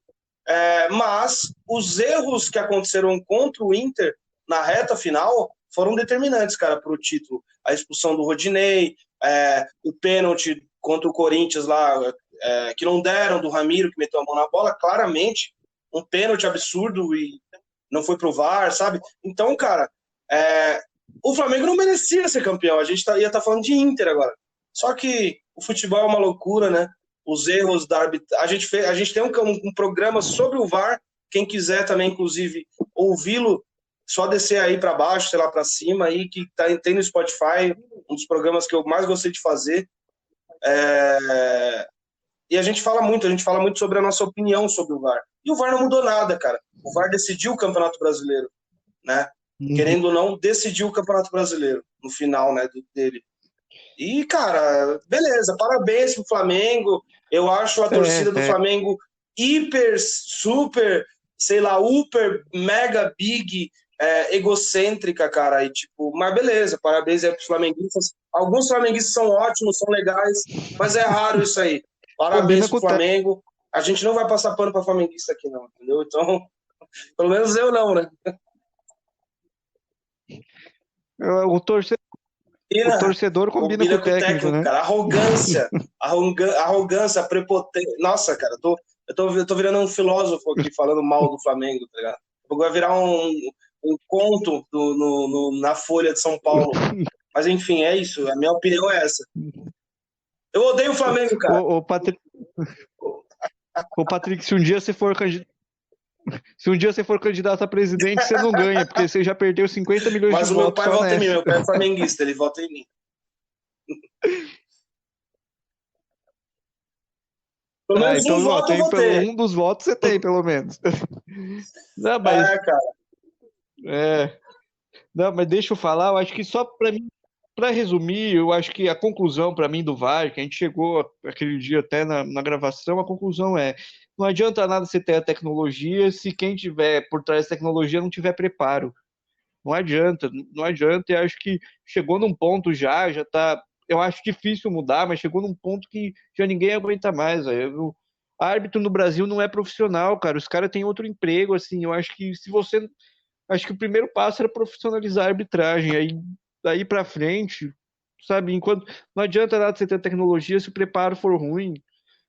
Mas os erros que aconteceram contra o Inter na reta final foram determinantes, cara, para o título. A expulsão do Rodinei, o pênalti contra o Corinthians lá, que não deram, do Ramiro, que meteu a mão na bola, claramente um pênalti absurdo e não foi pro VAR, sabe? Então, cara, o Flamengo não merecia ser campeão. A gente ia estar falando de Inter agora. Só que o futebol é uma loucura, né? Os erros da arbitragem. A gente tem um programa sobre o VAR. Quem quiser também, inclusive, ouvi-lo, só descer aí para baixo, sei lá, para cima, aí, que tem no Spotify, um dos programas que eu mais gostei de fazer. E a gente fala muito sobre a nossa opinião sobre o VAR. E o VAR não mudou nada, cara. O VAR decidiu o Campeonato Brasileiro, né? Querendo ou não, decidiu o Campeonato Brasileiro no final, né, dele. E, cara, beleza, parabéns pro Flamengo. Eu acho a torcida do Flamengo hiper, super, sei lá, super, mega, big, egocêntrica, cara. E, tipo, mas beleza, parabéns aí pros flamenguistas. Alguns flamenguistas são ótimos, são legais, mas é raro isso aí. Parabéns pro Flamengo. A gente não vai passar pano pra flamenguista aqui, não, entendeu? Então, pelo menos eu não, né?
O torcedor combina com o técnico, né?
Cara. Arrogância, prepotência. Nossa, cara, eu tô virando um filósofo aqui falando mal do Flamengo, tá ligado? Vai virar um conto na Folha de São Paulo. Mas enfim, é isso. A minha opinião é essa. Eu odeio o Flamengo, cara.
Patrick, se um dia você for candidato a presidente, você não ganha, porque você já perdeu 50 milhões de votos.
Mas o meu pai vota em mim, meu pai é flamenguista, ele vota em mim.
Pelo menos então, um voto eu vou ter. Um dos votos você tem, pelo menos. Não, mas... cara. Não, mas deixa eu falar, eu acho que só para mim, para resumir, eu acho que a conclusão para mim do VAR, que a gente chegou aquele dia até na gravação, a conclusão não adianta nada você ter a tecnologia se quem tiver por trás da tecnologia não tiver preparo. Não adianta, e acho que chegou num ponto já tá, eu acho difícil mudar, mas chegou num ponto que já ninguém aguenta mais. O árbitro no Brasil não é profissional, cara, os caras têm outro emprego, assim, eu acho que acho que o primeiro passo era profissionalizar a arbitragem, aí daí para frente, sabe, enquanto não adianta nada você ter tecnologia se o preparo for ruim.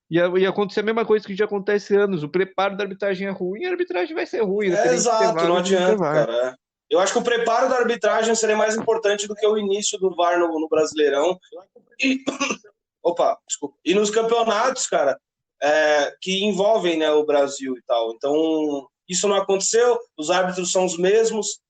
E acontecer a mesma coisa que já acontece há anos, o preparo da arbitragem é ruim, a arbitragem vai ser ruim.
Exato, não adianta, cara. Eu acho que o preparo da arbitragem seria mais importante do que o início do VAR no Brasileirão. Desculpa. E nos campeonatos, cara, que envolvem, né, o Brasil e tal. Então, isso não aconteceu, os árbitros são os mesmos,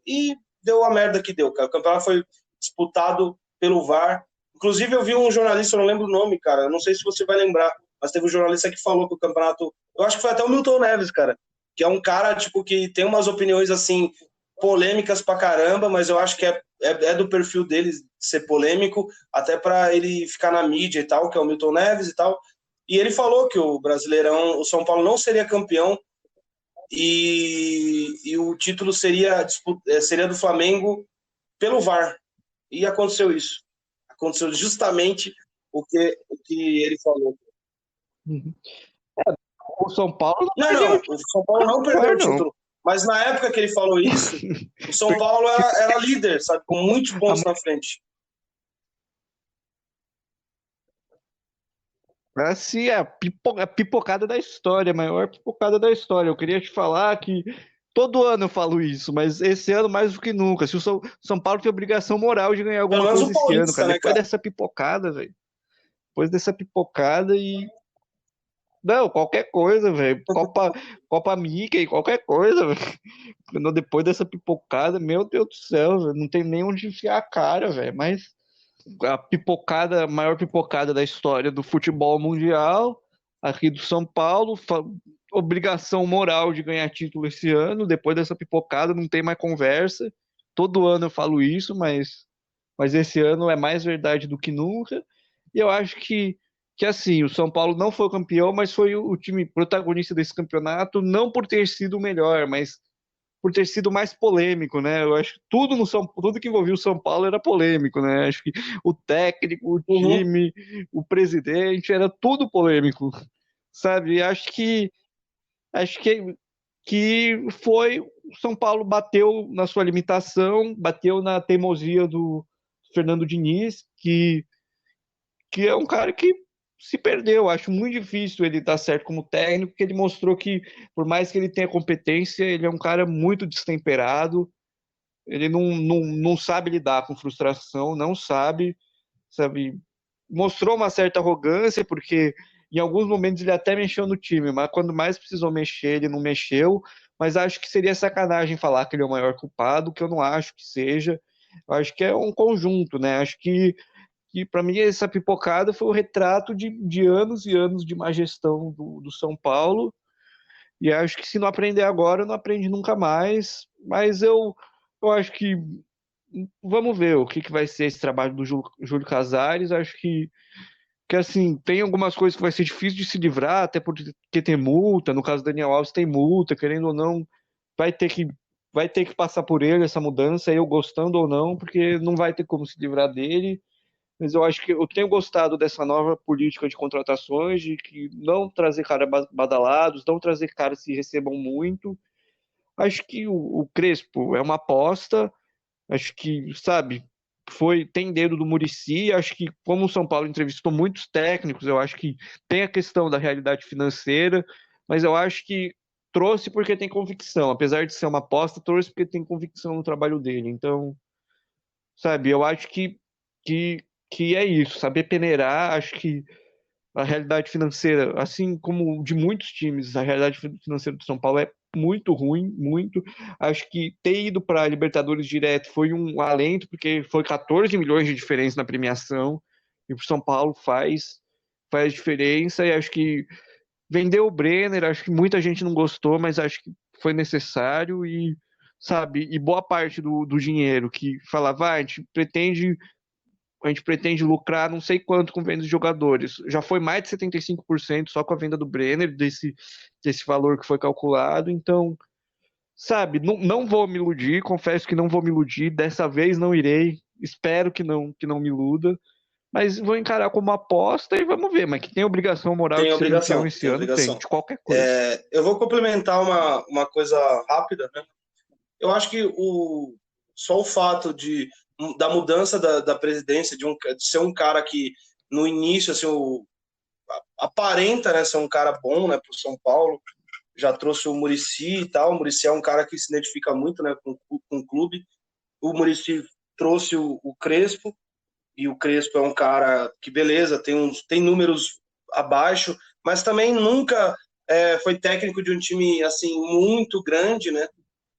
e deu a merda que deu, cara. O campeonato foi disputado pelo VAR. Inclusive, eu vi um jornalista, eu não lembro o nome, cara, eu não sei se você vai lembrar, mas teve um jornalista que falou que o campeonato... Eu acho que foi até o Milton Neves, cara, que é um cara, tipo, que tem umas opiniões, assim, polêmicas pra caramba, mas eu acho que é do perfil dele ser polêmico, até para ele ficar na mídia e tal, que é o Milton Neves e tal. E ele falou que o Brasileirão, o São Paulo não seria campeão e o título seria do Flamengo pelo VAR. E aconteceu isso. Aconteceu justamente o que ele falou.
O São Paulo
não, o São Paulo não perdeu o título. Mas na época que ele falou isso, o São Paulo era líder, sabe? Com muitos pontos na frente.
Assim, a pipocada da história, a maior pipocada da história. Eu queria te falar que todo ano eu falo isso, mas esse ano mais do que nunca. Se o São Paulo tem obrigação moral de ganhar alguma coisa esse ano, cara. Depois dessa pipocada, velho. Depois dessa pipocada e... Não, qualquer coisa, velho. Copa Mickey, qualquer coisa, velho. Depois dessa pipocada, meu Deus do céu, véio, não tem nem onde enfiar a cara, velho. Mas a maior pipocada da história do futebol mundial, aqui do São Paulo, obrigação moral de ganhar título esse ano. Depois dessa pipocada, não tem mais conversa. Todo ano eu falo isso, mas esse ano é mais verdade do que nunca. E eu acho que assim, o São Paulo não foi campeão, mas foi o time protagonista desse campeonato, não por ter sido o melhor, mas por ter sido mais polêmico, né? Eu acho que tudo que envolvia o São Paulo era polêmico, né? Acho que o técnico, o
Uhum.
time, o presidente, era tudo polêmico, sabe? E acho que foi o São Paulo bateu na sua limitação, bateu na teimosia do Fernando Diniz, que é um cara que se perdeu. Acho muito difícil ele estar certo como técnico, porque ele mostrou que, por mais que ele tenha competência, ele é um cara muito destemperado. Ele não sabe lidar com frustração, não sabe, sabe? Mostrou uma certa arrogância, porque em alguns momentos ele até mexeu no time, mas quando mais precisou mexer, ele não mexeu. Mas acho que seria sacanagem falar que ele é o maior culpado, que eu não acho que seja. Eu acho que é um conjunto, né? Acho que para mim essa pipocada foi o retrato de anos e anos de má gestão do São Paulo. E acho que se não aprender agora, não aprende nunca mais. Mas eu acho que vamos ver o que vai ser esse trabalho do Júlio Casares. Acho que assim, tem algumas coisas que vai ser difícil de se livrar, até porque tem multa. No caso do Daniel Alves, tem multa, querendo ou não, vai ter que, vai ter que passar por ele essa mudança, eu gostando ou não, porque não vai ter como se livrar dele. Mas eu acho que eu tenho gostado dessa nova política de contratações, de que não trazer caras badalados, não trazer caras que recebam muito. Acho que o Crespo é uma aposta, acho que, sabe, tem dedo do Muricy, acho que como o São Paulo entrevistou muitos técnicos, eu acho que tem a questão da realidade financeira, mas eu acho que trouxe porque tem convicção, apesar de ser uma aposta, trouxe porque tem convicção no trabalho dele. Então, sabe, eu acho que, que é isso, saber peneirar, acho que a realidade financeira, assim como de muitos times, a realidade financeira do São Paulo é muito ruim, muito. Acho que ter ido para a Libertadores direto foi um alento, porque foi 14 milhões de diferença na premiação, e para o São Paulo faz diferença, e acho que vendeu o Brenner, acho que muita gente não gostou, mas acho que foi necessário e, sabe, e boa parte do dinheiro que falava, a gente pretende lucrar não sei quanto com venda de jogadores. Já foi mais de 75% só com a venda do Brenner, desse valor que foi calculado. Então, sabe, não vou me iludir, confesso que não vou me iludir. Dessa vez não irei. Espero que não me iluda. Mas vou encarar como uma aposta e vamos ver. Mas que tem obrigação moral
Tem
de ser campeão
obrigação,
esse
tem
ano, tem,
obrigação.
de qualquer coisa.
Eu vou complementar uma coisa rápida, né? Eu acho que só o fato da mudança da presidência, de ser um cara que no início assim, aparenta, né, ser um cara bom, né, para o São Paulo, já trouxe o Muricy e tal. O Muricy é um cara que se identifica muito, né, com o clube. O Muricy trouxe o Crespo, e o Crespo é um cara que, beleza, tem números abaixo, mas também nunca foi técnico de um time assim muito grande, né?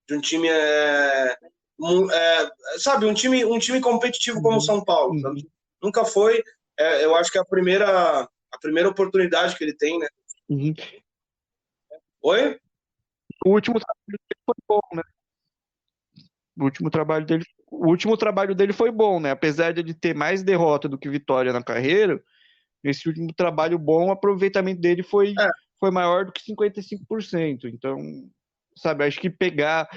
De um time sabe, um time competitivo como o
Uhum,
São Paulo.
uhum,
Nunca foi. Eu acho que é a primeira oportunidade que ele tem, né?
uhum.
Oi?
O último trabalho dele foi bom, né? O último trabalho dele foi bom, né? Apesar de ele ter mais derrota do que vitória na carreira, nesse último trabalho bom, o aproveitamento dele
É,
foi maior do que 55%. Então, sabe, acho que pegar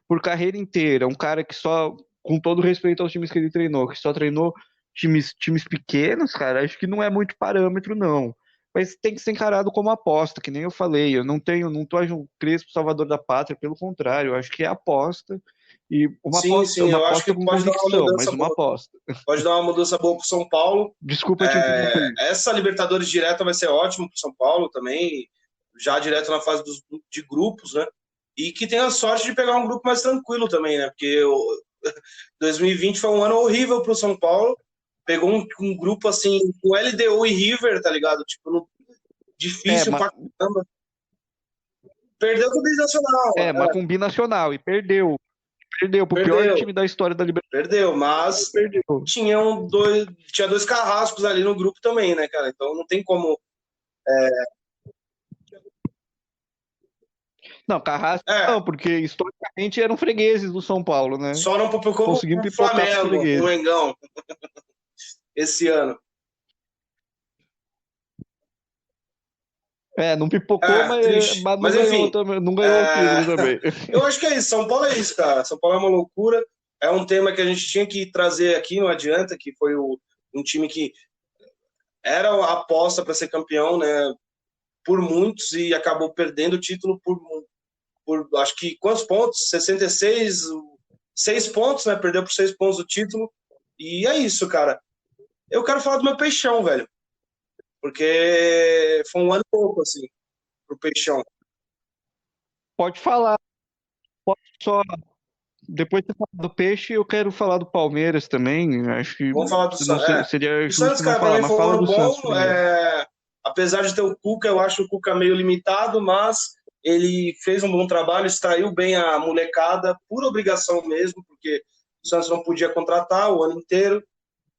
por carreira inteira, um cara que só, com todo respeito aos times que ele treinou, que só treinou times pequenos, cara, acho que não é muito parâmetro, não. Mas tem que ser encarado como aposta, que nem eu falei. Eu não tô achando o Crespo salvador da pátria, pelo contrário, eu acho que é aposta. E uma
sim,
aposta,
sim,
uma
eu acho
aposta
que
com
pode dar uma
convicção,
mudança
mas uma
boa.
aposta.
Pode dar uma mudança boa para o São Paulo.
Desculpa te interromper.
Essa Libertadores direta vai ser ótimo para o São Paulo também, já direto na fase de grupos, né? E que tenha a sorte de pegar um grupo mais tranquilo também, né? Porque 2020 foi um ano horrível para o São Paulo. Pegou um grupo assim, com LDU e River, tá ligado? Tipo,
É,
difícil pra caramba. Perdeu do Binacional,
mas com binacional e perdeu pro pior
perdeu,
time da história da Libertadores,
perdeu, mas
perdeu.
tinha dois carrascos ali no grupo também, né, cara? Então não tem como.
Não, Carrasco
É,
não, porque historicamente eram fregueses do São Paulo, né?
só não pipocou com
Conseguimos
o
pipocar pros
Flamengo, com o
fregueses.
Mengão, esse ano.
Não pipocou,
É, triste.
mas não
Mas
ganhou
enfim,
também, não ganhou o
é,
título também.
eu acho que é isso. São Paulo é isso, cara. São Paulo é uma loucura. É um tema que a gente tinha que trazer aqui, não adianta, que foi um time que era a aposta para ser campeão, né? Por muitos e acabou perdendo o título por acho que quantos pontos? 66, 6 pontos, né? Perdeu por 6 pontos o título. E é isso, cara. Eu quero falar do meu Peixão, velho. Porque foi um ano pouco, assim, pro Peixão.
Pode falar, pode só. Depois de você falar do Peixe, eu quero falar do Palmeiras também. Acho que
Vamos falar do
não
Santos.
seria
O
justo
Santos,
não
cara, pra
falar,
mim
mas
foi um
fala
ano
do Santos
bom.
primeiro.
Apesar de ter o Cuca, eu acho o Cuca meio limitado, mas ele fez um bom trabalho, extraiu bem a molecada, por obrigação mesmo, porque o Santos não podia contratar o ano inteiro.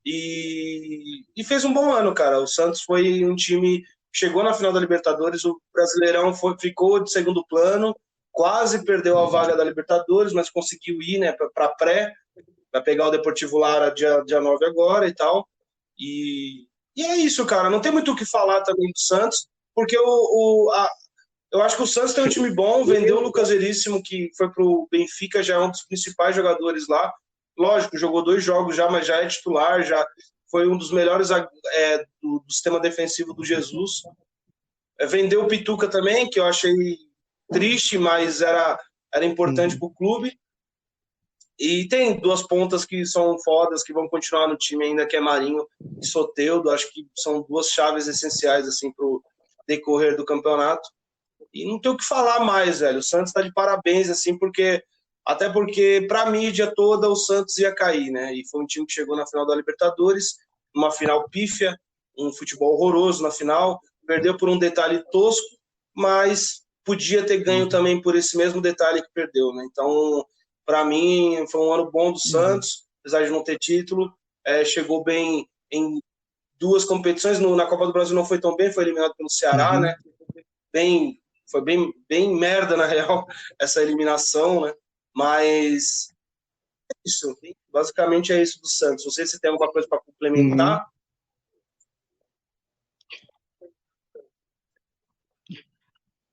E fez um bom ano, cara. O Santos foi um time chegou na final da Libertadores, o Brasileirão ficou de segundo plano, quase perdeu a vaga da Libertadores, mas conseguiu ir, né, para pré, vai pegar o Deportivo Lara dia 9 agora e tal. E é isso, cara. Não tem muito o que falar também do Santos, porque eu acho que o Santos tem um time bom, vendeu o Lucas Veríssimo, que foi pro Benfica, já é um dos principais jogadores lá. Lógico, jogou 2 jogos já, mas já é titular, já foi um dos melhores do sistema defensivo do Jesus. Vendeu o Pituca também, que eu achei triste, mas era importante
Uhum.
para o clube. E tem 2 pontas que são fodas, que vão continuar no time ainda, que é Marinho e Soteldo. Acho que são 2 chaves essenciais assim, para o decorrer do campeonato. E não tem o que falar mais, velho. O Santos está de parabéns, assim, até porque para a mídia toda o Santos ia cair, né? E foi um time que chegou na final da Libertadores, uma final pífia, um futebol horroroso na final, perdeu por um detalhe tosco, mas podia ter ganho
Uhum.
também por esse mesmo detalhe que perdeu, né? Então, para mim, foi um ano bom do
Uhum.
Santos, apesar de não ter título, chegou bem em 2 competições. Na Copa do Brasil não foi tão bem, foi eliminado pelo Ceará, né?
Uhum.
Bem, foi bem merda, na real, essa eliminação, né? Mas isso, basicamente é isso do Santos. Não sei se tem alguma coisa para
Uhum.
complementar.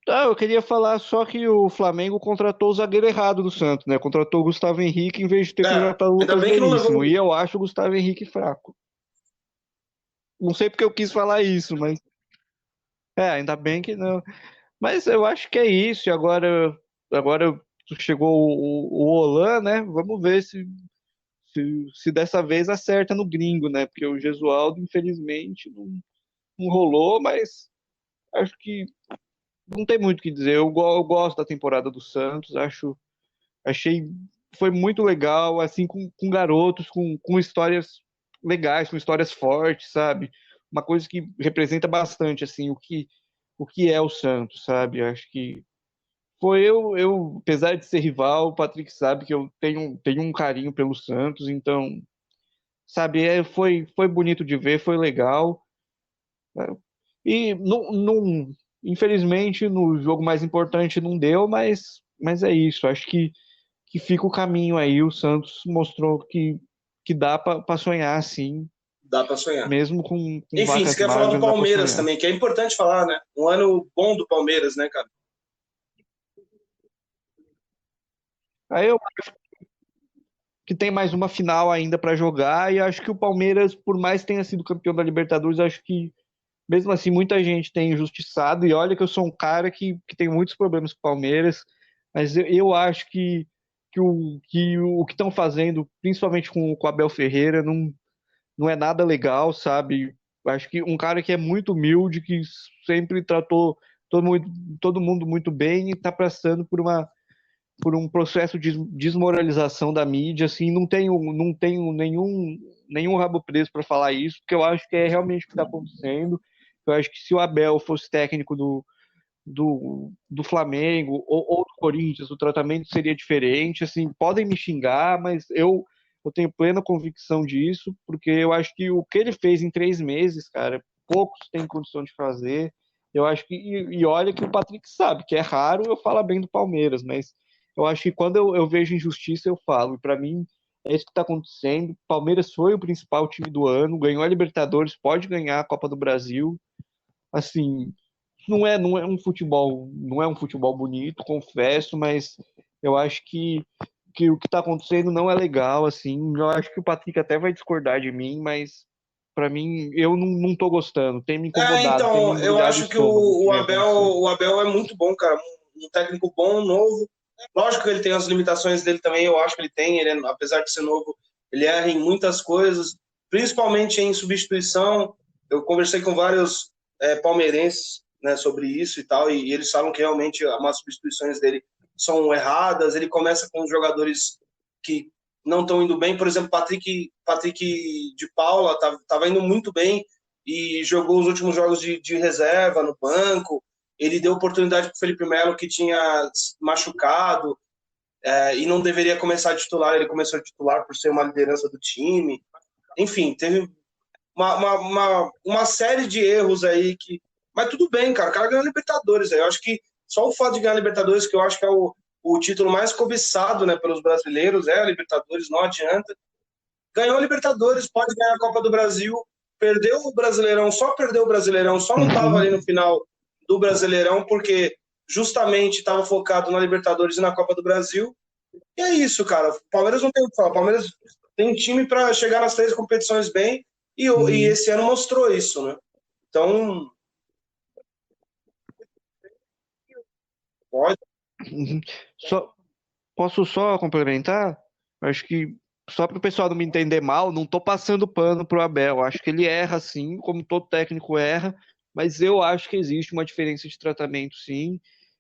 Eu queria falar só que o Flamengo contratou o zagueiro errado do Santos, né? Contratou o Gustavo Henrique em vez de ter contratado o
Ainda
Lucas
bem que não
Veríssimo.
levou.
E eu acho o Gustavo Henrique fraco. Não sei porque eu quis falar isso, mas ainda bem que não. Mas eu acho que é isso. E agora chegou o Olan, né? Vamos ver se dessa vez acerta no gringo, né? Porque o Gesualdo, infelizmente, não rolou, mas acho que não tem muito o que dizer. Eu gosto da temporada do Santos, achei foi muito legal, assim, com garotos, com histórias legais, com histórias fortes, sabe? Uma coisa que representa bastante, assim, o que é o Santos, sabe? Acho que apesar de ser rival, o Patrick sabe que eu tenho um carinho pelo Santos, então, sabe, foi bonito de ver, foi legal. Né? E infelizmente no jogo mais importante não deu, mas é isso. Acho que fica o caminho aí. O Santos mostrou que dá para sonhar assim,
Dá para sonhar.
mesmo com
Enfim, você
vacas
quer falar do
magras, dá para
Palmeiras
sonhar.
também, que é importante falar, né? Um ano bom do Palmeiras, né, cara?
Aí eu acho que tem mais uma final ainda para jogar e acho que o Palmeiras, por mais que tenha sido campeão da Libertadores, acho que mesmo assim muita gente tem injustiçado. E olha que eu sou um cara que tem muitos problemas com o Palmeiras, mas eu acho que o que estão fazendo, principalmente com o Abel Ferreira, não é nada legal, sabe? Acho que um cara que é muito humilde, que sempre tratou todo mundo muito bem e está passando por um processo de desmoralização da mídia, assim, não tenho nenhum rabo preso para falar isso, porque eu acho que é realmente o que está acontecendo. Eu acho que se o Abel fosse técnico do Flamengo ou do Corinthians, o tratamento seria diferente. Assim, podem me xingar, mas eu tenho plena convicção disso, porque eu acho que o que ele fez em 3 meses, cara, poucos têm condição de fazer. Eu acho que, e olha que o Patrick sabe, que é raro eu falar bem do Palmeiras, mas eu acho que quando eu vejo injustiça, eu falo. E para mim, é isso que está acontecendo. O Palmeiras foi o principal time do ano, ganhou a Libertadores, pode ganhar a Copa do Brasil. Assim, não é um futebol bonito, confesso, mas eu acho que o que está acontecendo não é legal, assim. Eu acho que o Patrick até vai discordar de mim, mas para mim eu não tô gostando. Tem me incomodado, tem me
Então, eu
embrulhado o
acho que
estômago o que vem acontecendo.
O Abel é muito bom, cara. Um técnico bom, novo. Lógico que ele tem as limitações dele também, eu acho que ele tem. Ele, apesar de ser novo, ele erra em muitas coisas, principalmente em substituição. Eu conversei com vários palmeirenses, né, sobre isso e tal, e eles falam que realmente algumas substituições dele são erradas. Ele começa com os jogadores que não estão indo bem. Por exemplo, Patrick de Paula estava indo muito bem e jogou os últimos jogos de reserva no banco. Ele deu oportunidade para o Felipe Melo, que tinha machucado e não deveria começar a titular. Ele começou a titular por ser uma liderança do time. Enfim, teve uma série de erros aí que. Mas tudo bem, cara. O cara ganhou a Libertadores. Aí. Eu acho que só o fato de ganhar a Libertadores, que eu acho que é o título mais cobiçado, né, pelos brasileiros, é a Libertadores, não adianta. Ganhou a Libertadores, pode ganhar a Copa do Brasil, perdeu o Brasileirão, só não estava ali no final do Brasileirão, porque justamente estava focado na Libertadores e na Copa do Brasil. E é isso, cara. O Palmeiras não tem o que falar. O Palmeiras tem time para chegar nas 3 competições bem, e esse ano mostrou isso, né? Então, pode.
Só, posso só complementar? Acho que só para o pessoal não me entender mal, não estou passando pano pro Abel. Acho que ele erra sim, como todo técnico erra, mas eu acho que existe uma diferença de tratamento sim.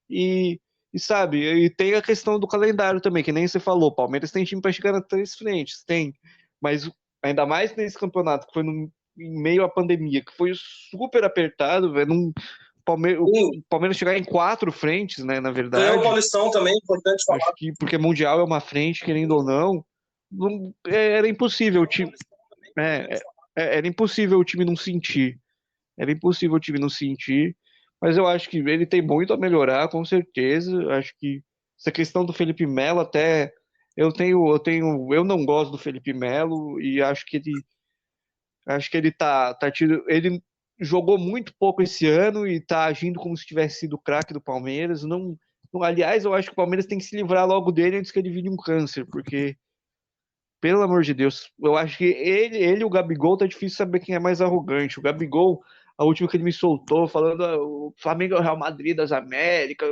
E, e sabe, e tem a questão do calendário também, que nem você falou, Palmeiras tem time para chegar nas 3 frentes, tem. Mas ainda mais nesse campeonato que foi em meio à pandemia, que foi super apertado, velho, o
Sim,
Palmeiras chegar em 4 frentes, né, na
ganhou o
verdade.
Paulistão também, importante
Acho
falar.
que porque Mundial é uma frente, querendo ou não, era impossível o time. é, Era impossível o time não sentir. Era impossível o time não sentir. Mas eu acho que ele tem muito a melhorar, com certeza. Acho que essa questão do Felipe Melo, até eu não gosto do Felipe Melo e acho que ele ele jogou muito pouco esse ano e tá agindo como se tivesse sido craque do Palmeiras. Aliás, eu acho que o Palmeiras tem que se livrar logo dele antes que ele vire um câncer, porque, pelo amor de Deus, eu acho que ele e o Gabigol tá difícil saber quem é mais arrogante. O Gabigol, a última que ele me soltou, falando o Flamengo é o Real Madrid das Américas,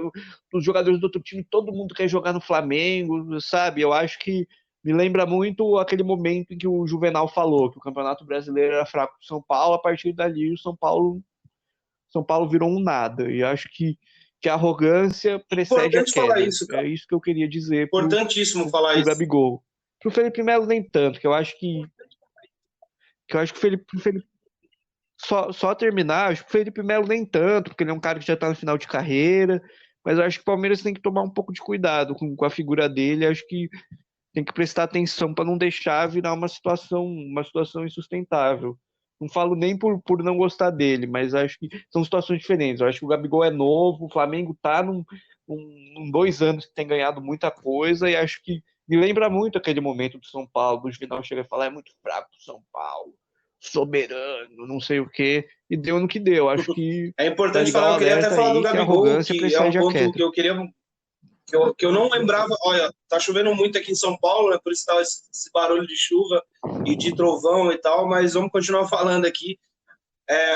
os jogadores do outro time, todo mundo quer jogar no Flamengo, sabe? Eu acho que me lembra muito aquele momento em que o Juvenal falou que o Campeonato Brasileiro era fraco do São Paulo, a partir dali o São Paulo virou um nada. E acho que a arrogância precede a
Importante falar
queda.
isso,
É
cara.
isso que eu queria dizer
Importantíssimo falar
pro
isso.
Gabigol. Pro Felipe Melo nem tanto, que eu acho que o Felipe só terminar, acho que o Felipe Melo nem tanto, porque ele é um cara que já tá no final de carreira, mas eu acho que o Palmeiras tem que tomar um pouco de cuidado com a figura dele, acho que tem que prestar atenção para não deixar virar uma situação insustentável. Não falo nem por não gostar dele, mas acho que são situações diferentes. Eu acho que o Gabigol é novo, o Flamengo tá num 2 anos que tem ganhado muita coisa, e acho que me lembra muito aquele momento do São Paulo, do Juvenal chega a falar, é muito fraco o São Paulo, soberano, não sei o quê, e deu no que deu. Acho que
É
para
importante
ligar
falar,
o
eu queria até
alerta
falar do
aí que a
Gabigol,
arrogância
que é um
precede a
ponto
queda.
que eu queria que eu não lembrava. Olha, tá chovendo muito aqui em São Paulo, né? Por isso tá esse barulho de chuva e de trovão e tal, mas vamos continuar falando aqui.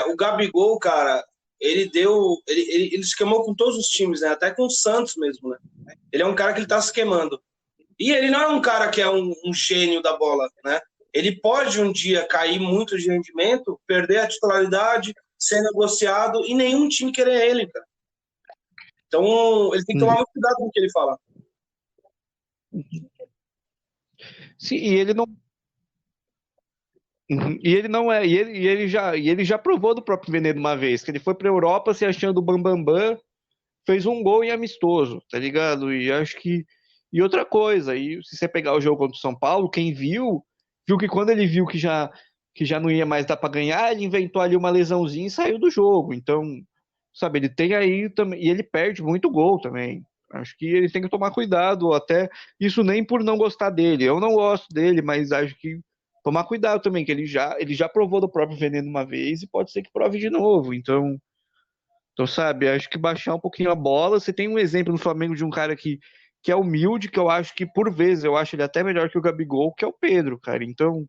O Gabigol, cara, ele se queimou com todos os times, né? Até com o Santos mesmo, né? Ele é um cara que ele tá se queimando. E ele não é um cara que é um gênio da bola, né? Ele pode um dia cair muito de rendimento, perder a titularidade, ser negociado e nenhum time querer ele, cara. Então, ele tem que tomar
Uhum.
muito cuidado com o que ele fala.
Sim, e ele não. Uhum. E ele não é, e ele já provou do próprio veneno uma vez, que ele foi pra Europa se achando o Bambambam, Bam, Bam, fez um gol em amistoso, tá ligado? E acho que. E outra coisa, e se você pegar o jogo contra o São Paulo, quem viu que quando ele viu que já não ia mais dar pra ganhar, ele inventou ali uma lesãozinha e saiu do jogo. Então, sabe, ele tem aí também, e ele perde muito gol também. Acho que ele tem que tomar cuidado, até isso nem por não gostar dele. Eu não gosto dele, mas acho que tomar cuidado também, que ele já provou do próprio veneno uma vez e pode ser que prove de novo. Então, Então, sabe, acho que baixar um pouquinho a bola. Você tem um exemplo no Flamengo de um cara que é humilde, que eu acho que, por vezes, eu acho ele até melhor que o Gabigol, que é o Pedro, cara. Então,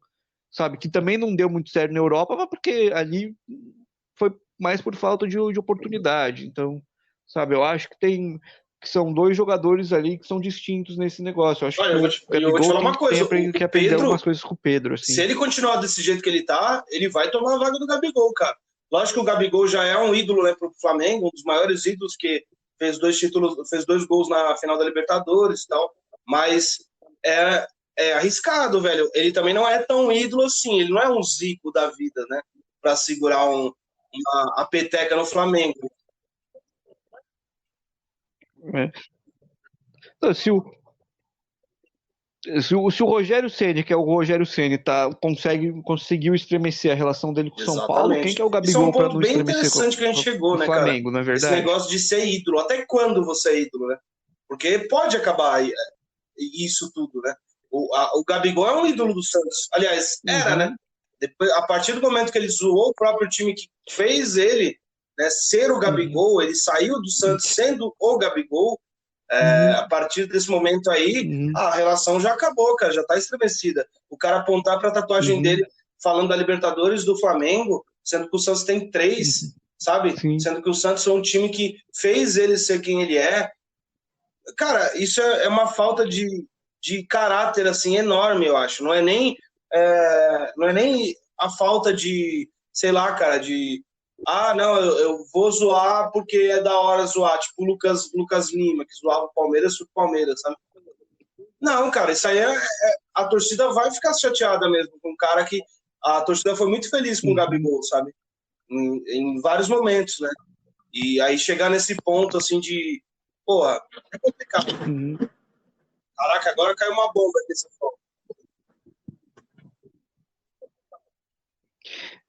sabe, que também não deu muito certo na Europa, mas porque ali foi mais por falta de oportunidade. Então, sabe, eu acho que são dois jogadores ali que são distintos nesse negócio. Eu acho
Olha,
que o
eu vou te
Gabigol
falar uma
tem
coisa,
que
o
aprender algumas
Pedro,
coisas com o Pedro,
se
assim.
ele continuar desse jeito que ele tá, ele vai tomar a vaga do Gabigol, cara. Lógico que o Gabigol já é um ídolo, né, pro Flamengo, um dos maiores ídolos que fez 2 títulos, fez 2 gols na final da Libertadores e tal, mas é, é arriscado, velho. Ele também não é tão ídolo assim, ele não é um Zico da vida, né, pra segurar a peteca no Flamengo.
Né? Então, se o Rogério Ceni, que é o Rogério Ceni, conseguiu estremecer a relação dele com o São Paulo, quem
Exatamente.
que é o
Isso é um
Gabigol para
ponto
não
bem
estremecer
interessante que a gente
com
chegou,
o
né, cara?
Flamengo, não é
Esse
verdade?
negócio de ser ídolo. Até quando você é ídolo, né? Porque pode acabar isso tudo, né? O Gabigol é um ídolo do Santos. Aliás, era, né?
Uhum,
Depois, a partir do momento que ele zoou o próprio time que fez ele, né, ser o
uhum,
Gabigol, ele saiu do Santos sendo o Gabigol. A
uhum,
partir desse momento aí,
uhum,
a relação já acabou, cara, já tá estremecida. O cara apontar pra tatuagem
uhum,
dele falando da Libertadores do Flamengo, sendo que o Santos tem
uhum.
3, sabe?
Sim.
Sendo que o Santos é um time que fez ele ser quem ele é. Cara, isso é uma falta de caráter assim enorme, eu acho. Não é nem a falta de, sei lá, cara, de não, eu vou zoar porque é da hora zoar, tipo o Lucas Lima, que zoava o Palmeiras pro Palmeiras, sabe? Não, cara, isso aí a torcida vai ficar chateada mesmo com um cara que a torcida foi muito feliz com o
Uhum,
Gabigol, sabe? Em vários momentos, né? E aí chegar nesse ponto assim de, porra, é complicado.
uhum.
Caraca, agora caiu uma bomba aqui, São Paulo.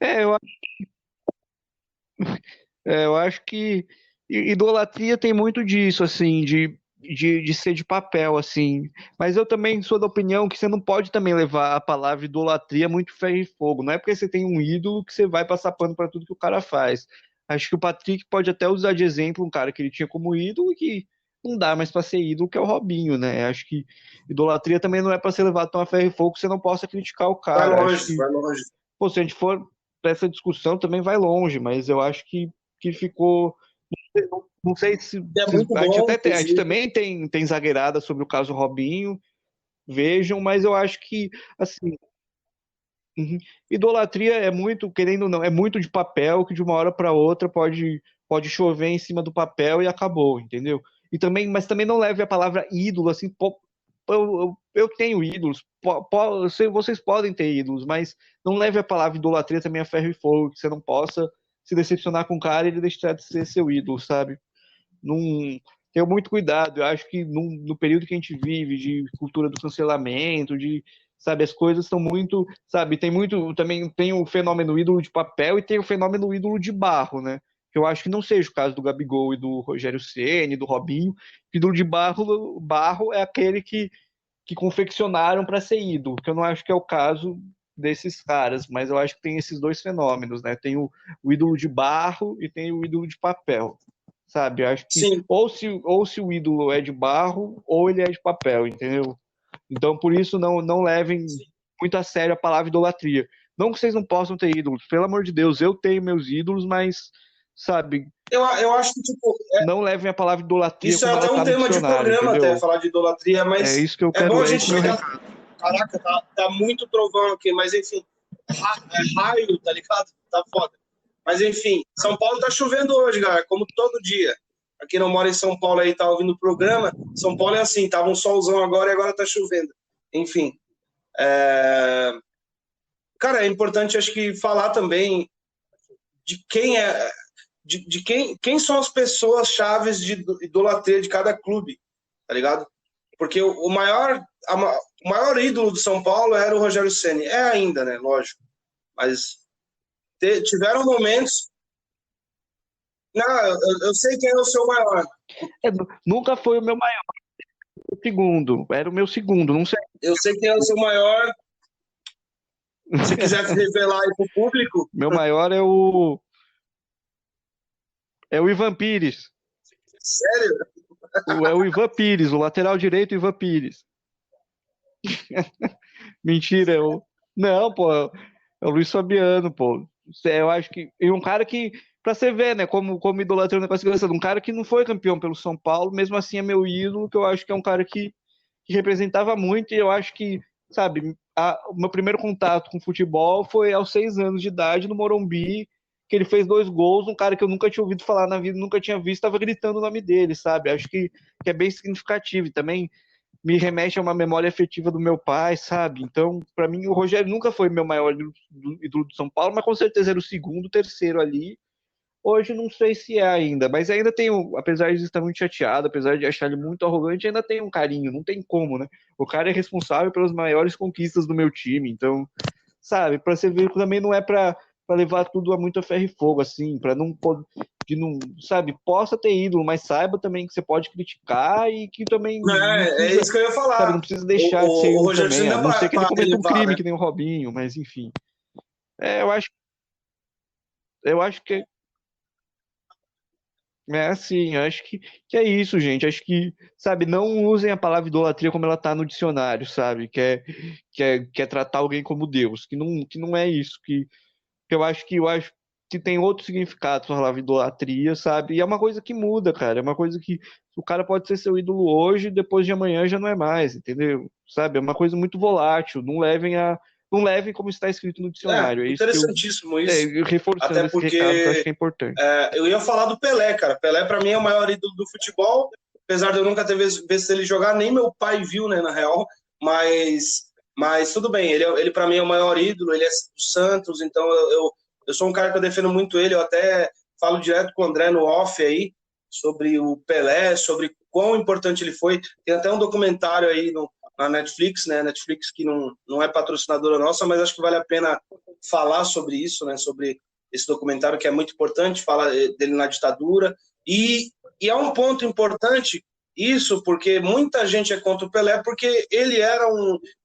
É, eu acho que idolatria tem muito disso, assim, de ser de papel, assim. Mas eu também sou da opinião que você não pode também levar a palavra idolatria muito ferro e fogo. Não é porque você tem um ídolo que você vai passar pano para tudo que o cara faz. Acho que o Patrick pode até usar de exemplo um cara que ele tinha como ídolo e que não dá mais para ser ídolo, que é o Robinho, né? Acho que idolatria também não é para ser levado tão a ferro e fogo que você não possa criticar o
Vai
cara. Acho
longe,
que
vai longe.
pô, se a gente for para essa discussão, também vai longe, mas eu acho que ficou. Não sei
É muito
a gente
bom,
até tem, a gente
inclusive.
também tem zagueirada sobre o caso Robinho, vejam, mas eu acho que, assim, uhum, idolatria é muito, querendo ou não, é muito de papel que de uma hora para outra pode chover em cima do papel e acabou, entendeu? Mas também não leve a palavra ídolo assim, pô, eu tenho ídolos, vocês podem ter ídolos, mas não leve a palavra idolatria também a ferro e fogo, que você não possa se decepcionar com o cara e ele deixar de ser seu ídolo, sabe? Não tenho muito cuidado. Eu acho que no período que a gente vive, de cultura do cancelamento, sabe, as coisas estão muito, sabe, também tem o fenômeno ídolo de papel e tem o fenômeno ídolo de barro, né? Que eu acho que não seja o caso do Gabigol e do Rogério Ceni, do Robinho. Ídolo de barro é aquele que confeccionaram para ser ídolo, que eu não acho que é o caso desses caras, mas eu acho que tem esses dois fenômenos, né? Tem o ídolo de barro e tem o ídolo de papel, sabe? Eu acho que
Sim,
ou se o ídolo é de barro ou ele é de papel, entendeu? Então por isso não levem
sim.
muito a sério a palavra idolatria. Não que vocês não possam ter ídolos, pelo amor de Deus, eu tenho meus ídolos, mas sabe,
Eu acho que, tipo,
não levem a palavra idolatria
isso é
como ela
até um
tá no
tema de
dicionário,
programa, até,
entendeu?
falar de idolatria,
É
mas
isso que eu
é bom
quero,
a
é
gente
esse meu
chegar.
recado.
Caraca, tá muito trovão aqui, mas enfim, raio, tá ligado? Tá foda. Mas enfim, São Paulo tá chovendo hoje, galera, como todo dia. Aqui não mora em São Paulo aí, tá ouvindo o programa. São Paulo é assim, tava um solzão agora e agora tá chovendo. Enfim, é... cara, é importante acho que falar também de quem é, de quem são as pessoas chaves de idolatria de cada clube, tá ligado? Porque o maior ídolo do São Paulo era o Rogério Ceni. É ainda, né? Lógico. Mas tiveram momentos. Não, eu sei quem é o seu maior.
Nunca foi o meu maior, o segundo. Era o meu segundo, não sei.
Eu sei quem é o seu maior. Se quiser revelar aí pro público.
Meu maior é o. É o Ivan Pires.
Sério?
É o Ivan Pires, o lateral direito, Ivan Pires. Mentira, não, pô, é o Luiz Fabiano, pô. Eu acho que. E um cara que, pra você ver, né, como idolatrando o negócio engraçado, um cara que não foi campeão pelo São Paulo, mesmo assim é meu ídolo, que eu acho que é um cara que representava muito, e eu acho que, sabe, o meu primeiro contato com futebol foi aos 6 anos de idade, no Morumbi, que ele fez 2 gols, um cara que eu nunca tinha ouvido falar na vida, nunca tinha visto, estava gritando o nome dele, sabe? Acho que é bem significativo. E também me remete a uma memória afetiva do meu pai, sabe? Então, para mim, o Rogério nunca foi meu maior ídolo do São Paulo, mas com certeza era o segundo, terceiro ali. Hoje não sei se é ainda, mas ainda tenho, apesar de estar muito chateado, apesar de achar ele muito arrogante, ainda tenho um carinho, não tem como, né? O cara é responsável pelas maiores conquistas do meu time, então, sabe, para você ver que também não é para levar tudo a muito ferro e fogo, assim, para não, de não, sabe, possa ter ídolo, mas saiba também que você pode criticar e que também não
É
precisa,
isso que eu ia
sabe, não
falar.
precisa deixar de ser
O
ídolo
Rogério
também,
Ceni
a
dá
não ser que ele
para
cometa um
elevar,
crime
né?
que nem o Robinho, mas enfim. É, eu acho que é assim, eu acho que é isso, gente. Acho que, sabe, não usem a palavra idolatria como ela tá no dicionário, sabe? Que é tratar alguém como Deus, que não é isso, que eu acho que tem outro significado para a palavra idolatria, sabe? E é uma coisa que muda, cara. É uma coisa que o cara pode ser seu ídolo hoje, depois de amanhã já não é mais, entendeu? Sabe? É uma coisa muito volátil. Não levem como está escrito no
É,
dicionário. É isso que
interessantíssimo isso.
reforçando
Até
esse recado que eu acho
porque
que é importante.
eu ia falar do Pelé, cara. Pelé, para mim, é o maior ídolo do futebol. Apesar de eu nunca ter visto ele jogar, nem meu pai viu, né, na real. Mas tudo bem, ele para mim é o maior ídolo. Ele é do Santos, então eu sou um cara que eu defendo muito ele. Eu até falo direto com o André no off aí sobre o Pelé, sobre quão importante ele foi. Tem até um documentário aí na Netflix, né? Netflix que não é patrocinadora nossa, mas acho que vale a pena falar sobre isso, né? Sobre esse documentário que é muito importante, fala dele na ditadura. E é um ponto importante isso, porque muita gente é contra o Pelé porque ele era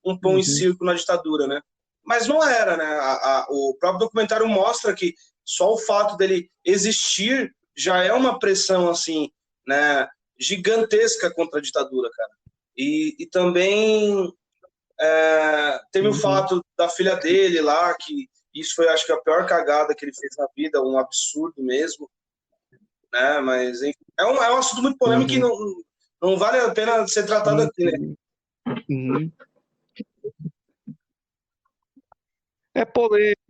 um pão e
Uhum,
circo na ditadura, né? Mas não era, né? O próprio documentário mostra que só o fato dele existir já é uma pressão, assim, né, gigantesca contra a ditadura, cara. E também teve o
uhum.
fato da filha dele lá, que isso foi, acho que, a pior cagada que ele fez na vida, um absurdo mesmo, né? Mas enfim, é um assunto muito polêmico que
Uhum,
não vale a pena ser tratado
sim,
aqui, né?
sim. Uhum. É polêmico.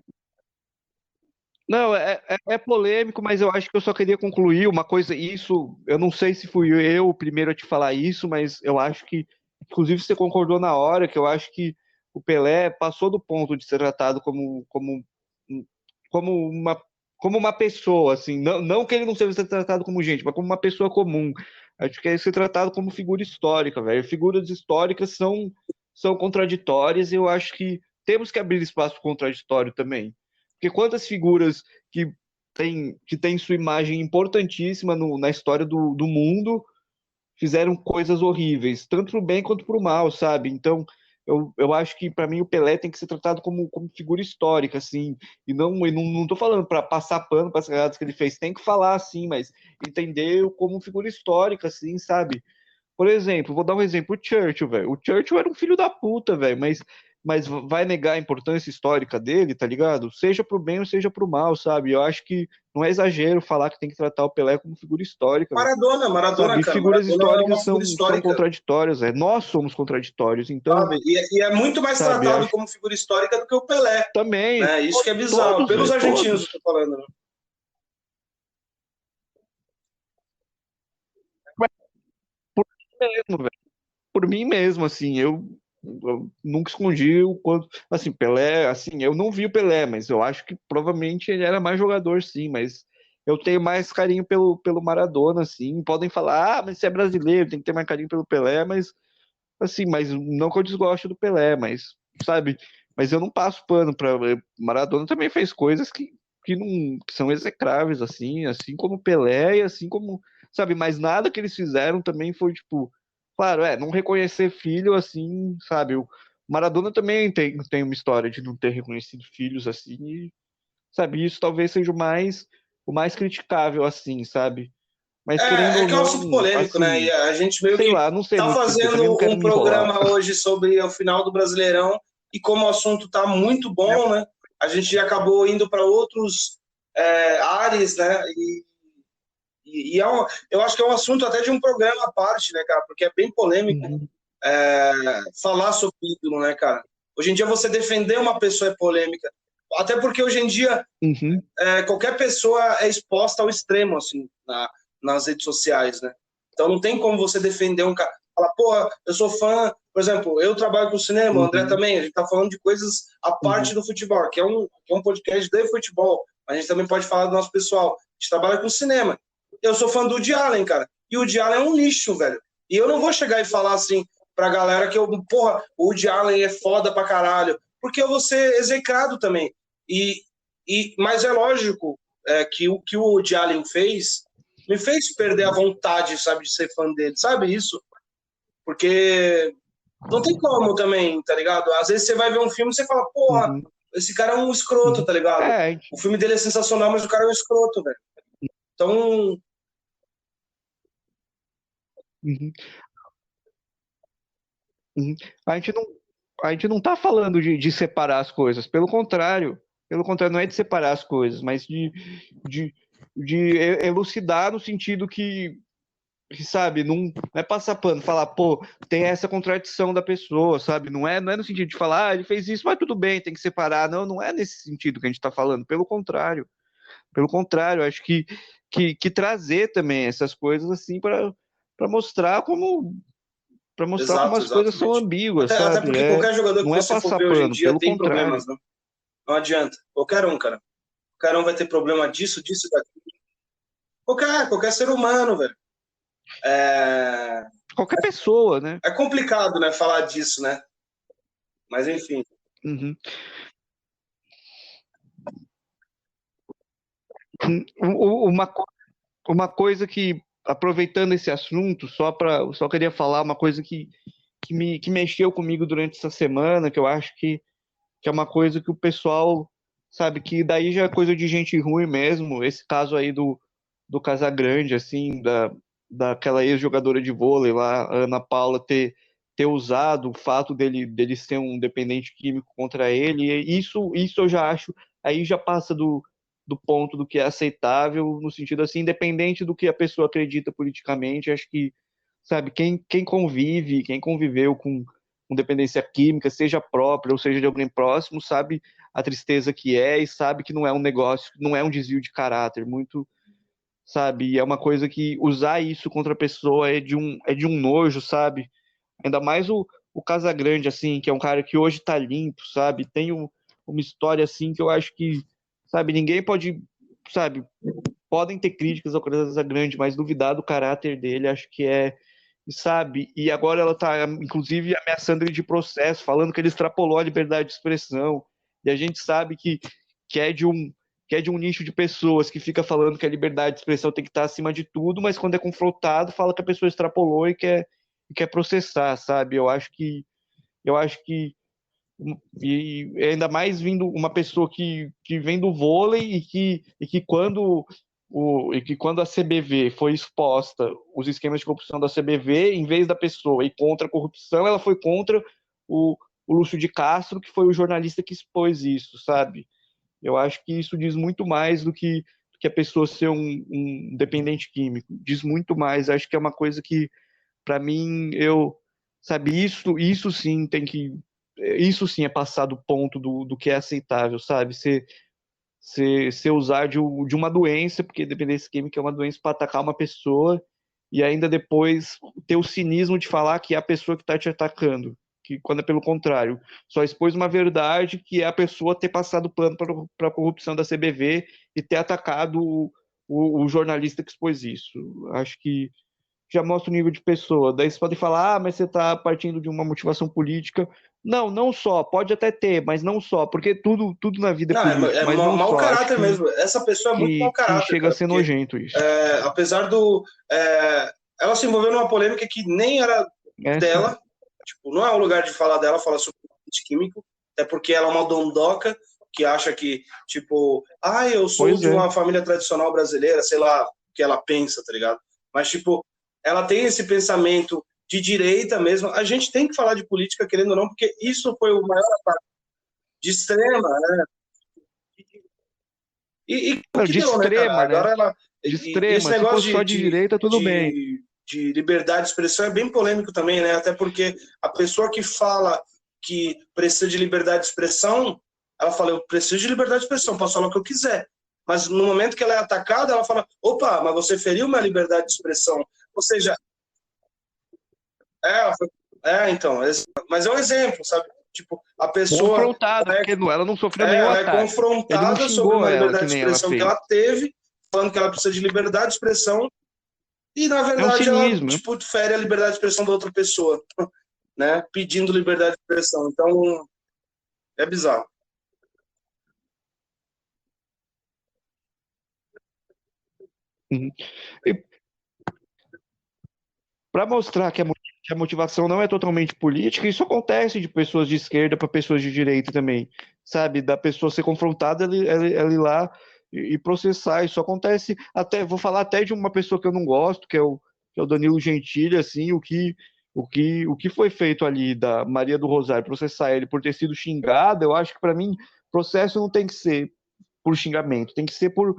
Não, é polêmico, mas eu acho que eu só queria concluir uma coisa. Isso, eu não sei se fui eu o primeiro a te falar isso, mas eu acho que, inclusive, você concordou na hora, que eu acho que o Pelé passou do ponto de ser tratado como uma, como uma pessoa, assim. Não que ele não seja tratado como gente, mas como uma pessoa comum. Acho que é ser tratado como figura histórica, velho. Figuras históricas são contraditórias e eu acho que temos que abrir espaço para o contraditório também. Porque quantas figuras que têm sua imagem importantíssima na história do mundo fizeram coisas horríveis, tanto pro bem quanto pro mal, sabe? Então, eu acho que para mim o Pelé tem que ser tratado como figura histórica, assim, e não tô falando para passar pano para as cagadas que ele fez, tem que falar assim, mas entender como figura histórica, assim, sabe? Por exemplo, vou dar um exemplo, o Churchill, velho. O Churchill era um filho da puta, velho, mas vai negar a importância histórica dele, tá ligado? Seja pro bem ou seja pro mal, sabe? Eu acho que não é exagero falar que tem que tratar o Pelé como figura histórica, velho.
Maradona,
Sabe? E
cara,
figuras
Maradona é
históricas
uma figura
são
histórica,
contraditórias, velho. Nós somos contraditórios, então,
sabe? E é muito mais
sabe,
tratado
acho
como figura histórica do que o Pelé,
também,
né? Isso que é bizarro.
todos,
Pelos
velho,
argentinos, eu
todos.
tô falando, né?
Mas por mim mesmo, velho. Por mim mesmo, assim, eu nunca escondi o quanto. Assim, Pelé, assim, eu não vi o Pelé, mas eu acho que provavelmente ele era mais jogador, sim, mas eu tenho mais carinho pelo Maradona, assim. Podem falar, mas você é brasileiro, tem que ter mais carinho pelo Pelé, mas, assim, mas não que eu desgoste do Pelé, mas, sabe, mas eu não passo pano pra. Maradona também fez coisas que são execráveis, assim como o Pelé e assim como, sabe, mas nada que eles fizeram também foi, tipo, claro, não reconhecer filho, assim, sabe, o Maradona também tem uma história de não ter reconhecido filhos, assim, e, sabe, isso talvez seja o mais o mais criticável, assim, sabe? Mas querendo
É
ou
que é um assunto
não,
polêmico, né? E
assim,
a gente meio
sei
que
lá, não sei
tá
muito dizer, eu também não
fazendo
quero
um
me enrolar.
programa hoje sobre o final do Brasileirão e como o assunto tá muito bom, né? A gente já acabou indo para outros áreas, né? E eu acho que é um assunto até de um programa à parte, né, cara? Porque é bem polêmico
Uhum,
falar sobre ídolo, né, cara? Hoje em dia você defender uma pessoa é polêmica. Até porque hoje em dia
uhum,
qualquer pessoa é exposta ao extremo, assim, nas redes sociais, né? Então não tem como você defender um cara. Falar, porra, eu sou fã. Por exemplo, eu trabalho com cinema, o André
uhum,
também. A gente tá falando de coisas à parte
uhum,
do futebol, que é um podcast de futebol. A gente também pode falar do nosso pessoal. A gente trabalha com cinema. Eu sou fã do Woody Allen, cara. E o Woody Allen é um lixo, velho. E eu não vou chegar e falar assim pra galera que porra, o Woody Allen é foda pra caralho. Porque eu vou ser execrado também. E, mas é lógico que o que o Woody Allen fez me fez perder a vontade, sabe, de ser fã dele, sabe isso? Porque não tem como também, tá ligado? Às vezes você vai ver um filme e você fala, porra,
uhum,
esse cara é um escroto,
uhum.
tá ligado?
É,
O filme dele é sensacional, mas o cara é um escroto, velho. Então,
uhum, uhum. A gente não, a gente não tá falando de separar as coisas, pelo contrário, não é de separar as coisas, mas de, de elucidar no sentido que, sabe, não é passar pano, falar, pô, tem essa contradição da pessoa, sabe? Não é no sentido de falar, ele fez isso, mas tudo bem, tem que separar. Não, não é nesse sentido que a gente tá falando, pelo contrário, acho que trazer também essas coisas assim para mostrar como
exato,
as coisas são
exatamente.
ambíguas,
Até
sabe?
porque qualquer jogador que
Não é
você for
passar
ver hoje em
pano,
dia
pelo
tem
contrário.
problemas, né? Não adianta. Qualquer um, cara. Qualquer um vai ter problema disso, disso, daquilo. Qualquer ser humano, velho. É,
Qualquer pessoa, né?
é complicado, né, falar disso, né? Mas enfim.
Uhum. Uma, uma coisa que, aproveitando esse assunto, só queria falar uma coisa que mexeu comigo durante essa semana, que eu acho que é uma coisa que o pessoal, sabe, que daí já é coisa de gente ruim mesmo. Esse caso aí do Casagrande, assim, daquela ex-jogadora de vôlei lá, a Ana Paula, ter usado o fato dele ser um dependente químico contra ele, e isso eu já acho, aí já passa do ponto do que é aceitável, no sentido assim, independente do que a pessoa acredita politicamente, acho que, sabe, quem convive, quem conviveu com dependência química, seja própria ou seja de alguém próximo, sabe a tristeza que é e sabe que não é um negócio, não é um desvio de caráter, muito, sabe? E é uma coisa que usar isso contra a pessoa é de um nojo, sabe? Ainda mais o Casagrande, assim, que é um cara que hoje tá limpo, sabe? Tem uma história, assim, que eu acho que, sabe, ninguém pode, sabe, podem ter críticas ao Casagrande, mas duvidar do caráter dele, acho que sabe? E agora ela tá, inclusive, ameaçando ele de processo, falando que ele extrapolou a liberdade de expressão. E a gente sabe que é de um que é de um nicho de pessoas que fica falando que a liberdade de expressão tem que estar acima de tudo, mas quando é confrontado, fala que a pessoa extrapolou e quer processar, sabe? Eu acho que e ainda mais vindo uma pessoa que vem do vôlei e que quando a CBV foi exposta os esquemas de corrupção da CBV, em vez da pessoa ir contra a corrupção, ela foi contra o, o Lúcio de Castro, que foi o jornalista que expôs isso, sabe? Eu acho que isso diz muito mais do que a pessoa ser um dependente químico. Diz muito mais. Acho que é uma coisa que, para mim, sabe, isso sim é passar do ponto do que é aceitável, sabe? Você usar de uma doença, porque dependência química é uma doença para atacar uma pessoa, e ainda depois ter o cinismo de falar que é a pessoa que está te atacando, que quando é pelo contrário, só expôs uma verdade que é a pessoa ter passado pano para a corrupção da CBV e ter atacado o jornalista que expôs isso. Acho que já mostra o nível de pessoa. Daí você pode falar, mas você está partindo de uma motivação política. Não, não só, pode até ter, mas não só, porque tudo na vida é
Não,
político, mas não
mau
só. Acho
caráter
que,
mesmo. Essa pessoa é muito mau
que
caráter,
chega a
cara,
ser
porque
nojento isso.
apesar ela se envolveu numa polêmica que nem era
Essa,
dela, tipo, não é o lugar de falar dela, falar sobre dependente químico, até porque ela é uma dondoca que acha que, tipo, eu sou
Pois
de
é.
uma família tradicional brasileira, sei lá o que ela pensa, tá ligado? Mas, tipo, ela tem esse pensamento de direita mesmo. A gente tem que falar de política, querendo ou não, porque isso foi o maior ataque de extrema, né? E o
Não,
que
de
deu, né, cara?
extrema, né?
Agora ela.
De
E esse
extrema. Se
negócio
fosse só de direita, tudo bem.
de liberdade de expressão é bem polêmico também, né? Até porque a pessoa que fala que precisa de liberdade de expressão, ela fala, eu preciso de liberdade de expressão, posso falar o que eu quiser. Mas no momento que ela é atacada, ela fala, opa, mas você feriu minha liberdade de expressão. Ou seja, ela foi, então, mas é um exemplo, sabe? Tipo, a pessoa
Confrontada,
ela é,
porque ela não sofreu nenhum
ela é
ataque. Ele não
confrontada sobre
xingou
uma
ela,
liberdade
que
de
nem ela
expressão que
fez.
ela teve, falando que ela precisa de liberdade de expressão, e na
É um
verdade ela,
cinismo.
tipo, fere a liberdade de expressão da outra pessoa, né? Pedindo liberdade de expressão. Então, é bizarro.
Uhum. E para mostrar que a motivação não é totalmente política, isso acontece de pessoas de esquerda para pessoas de direita também, sabe? Da pessoa ser confrontada, ela ir lá e processar. Isso acontece até, vou falar até de uma pessoa que eu não gosto, que é o Danilo Gentili, assim, o que foi feito ali da Maria do Rosário processar ele por ter sido xingada, eu acho que para mim processo não tem que ser por xingamento, tem que ser por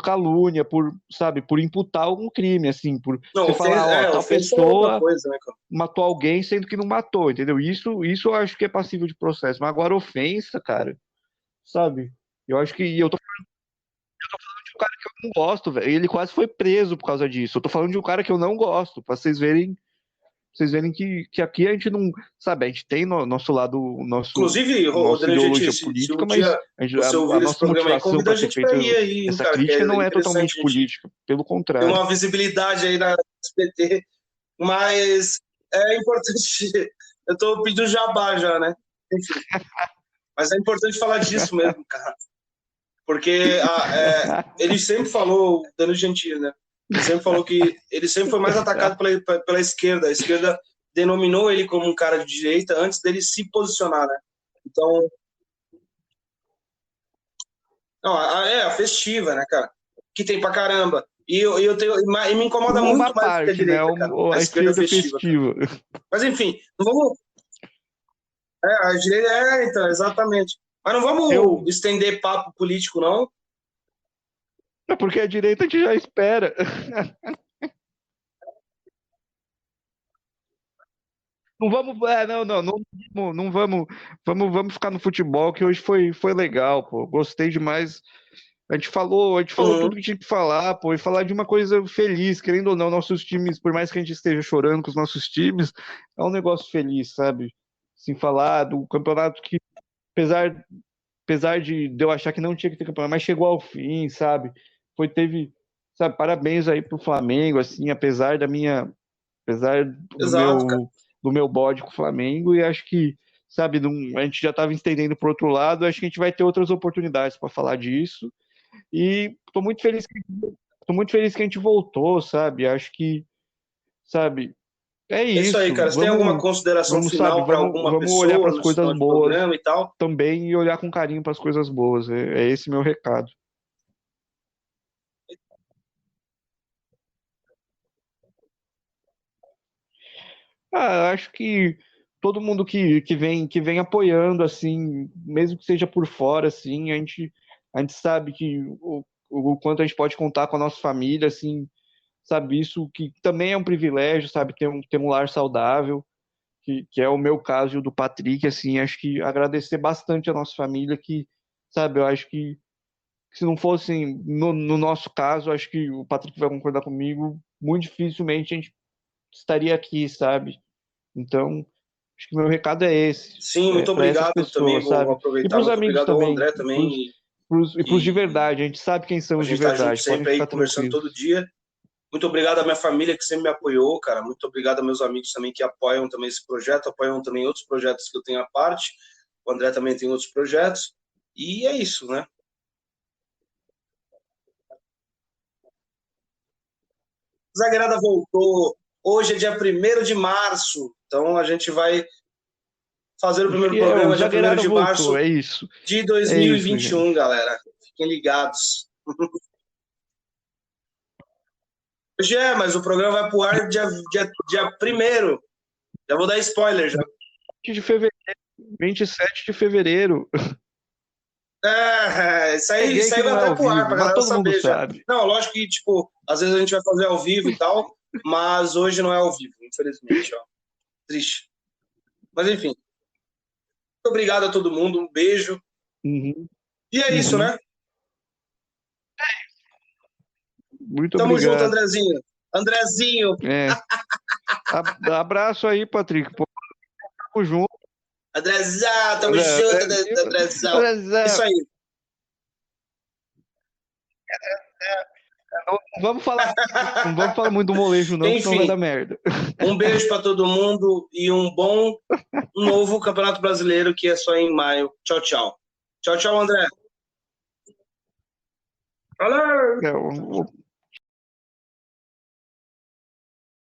calúnia, sabe, por imputar algum crime, assim, por
Não,
você falar, ó, tal
ofensa é outra
pessoa
coisa, né, cara?
matou alguém sendo que não matou, entendeu? Isso eu acho que é passível de processo, mas agora ofensa, cara, sabe? Eu acho que, e eu tô falando de um cara que eu não gosto, velho, e ele quase foi preso por causa disso. Eu tô falando de um cara que eu não gosto, pra vocês verem que aqui a gente não, sabe, a gente tem nosso lado,
Inclusive,
nossa
Rodrigo Gentil,
ideologia
se um
política, mas
dia
a
você ouvir esse
nossa
programa aí,
motivação
convida a
para ter
gente para ir
feito
aí, hein,
essa
cara, que
crítica não
é
é
interessante
totalmente
a gente
política, pelo
ter
contrário.
uma visibilidade aí na SBT, mas é importante. Eu tô pedindo jabá já, né? Enfim, mas é importante falar disso mesmo, cara. Porque ele sempre falou, Danilo Gentili, né? Ele sempre falou que ele sempre foi mais atacado pela esquerda. A esquerda denominou ele como um cara de direita antes dele se posicionar, né? Então, não, a festiva, né, cara? Que tem pra caramba. E eu tenho, e me incomoda
Uma
muito mais do que a
parte, né?
direita, cara. A
A
esquerda
esquerda
festiva, cara.
festiva.
Mas enfim, não vamos. A direita então, exatamente. Mas não vamos
Eu,
estender papo político, não.
é porque a direita a gente já espera. Não vamos, não vamos ficar no futebol que hoje foi legal, pô. Gostei demais. A gente falou tudo
Uhum.
que tinha que falar, pô, e falar de uma coisa feliz, querendo ou não, nossos times, por mais que a gente esteja chorando com os nossos times, é um negócio feliz, sabe? Assim, falar do campeonato que, apesar, apesar de eu achar que não tinha que ter campeonato, mas chegou ao fim, sabe? Sabe, parabéns aí pro Flamengo, assim, apesar do
Exato, cara.
meu bode com o Flamengo, e acho que, sabe, a gente já estava estendendo para outro lado, acho que a gente vai ter outras oportunidades para falar disso. E tô muito feliz que a gente voltou, sabe? Acho que, sabe, é
É isso aí,
isso.
cara. Você tem alguma consideração
Sabe,
final para alguma
vamos olhar para
pessoa
as
nesse
coisas
final de
boas
programa e tal?
também e olhar com carinho para as coisas boas. É esse meu recado. Acho que todo mundo que vem apoiando, assim, mesmo que seja por fora, assim, a gente sabe que o quanto a gente pode contar com a nossa família, assim, sabe, isso que também é um privilégio, sabe, ter um lar saudável, que é o meu caso e o do Patrick, assim, acho que agradecer bastante a nossa família, que, sabe, eu acho que se não fosse no nosso caso, acho que o Patrick vai concordar comigo, muito dificilmente a gente estaria aqui, sabe? Então, acho que meu recado é esse,
Sim, muito
para essas
obrigado também.
pessoas,
Vou
sabe? E para
aproveitar.
os
Muito
amigos
obrigado ao
também,
André
e
também,
para os de
que
verdade, a gente sabe quem são
a
os de
gente tá junto
verdade, podem
sempre aí,
ficar
conversando todo
tranquilos.
dia. Muito obrigado à minha família que sempre me apoiou, cara. Muito obrigado a meus amigos também que apoiam também esse projeto, apoiam também outros projetos que eu tenho à parte. O André também tem outros projetos. E é isso, né? Zagueirada voltou. Hoje é dia 1º de março. Então a gente vai fazer o primeiro
O
programa dia 1º
Zagueirado
de março
voltou, é isso.
de
É isso,
2021,
gente.
galera. Fiquem ligados. Hoje mas o programa vai pro ar dia 1º. Já vou dar spoiler já.
27 de fevereiro. 27 de fevereiro.
Isso
Peguei que
aí vai
não é
até
ao
pro ar
vivo,
pra
mas
galera
todo mundo
saber já.
sabe.
Não, lógico que, tipo, às vezes a gente vai fazer ao vivo e tal, mas hoje não é ao vivo, infelizmente, ó. Triste. Mas enfim. Muito obrigado a todo mundo, um beijo.
Uhum,
E é isso,
uhum.
né?
Muito
Tamo junto,
obrigado.
Andrezinho. Andrezinho.
Abraço aí, Patrick. Pô, tamo junto.
Andrezão, tamo junto, Andrezão. Isso aí.
Não vamos falar muito do molejo, não, senão vai
Enfim,
dar merda.
um beijo pra todo mundo e um bom novo Campeonato Brasileiro, que é só em maio. Tchau, tchau. Tchau, tchau, André. Valeu!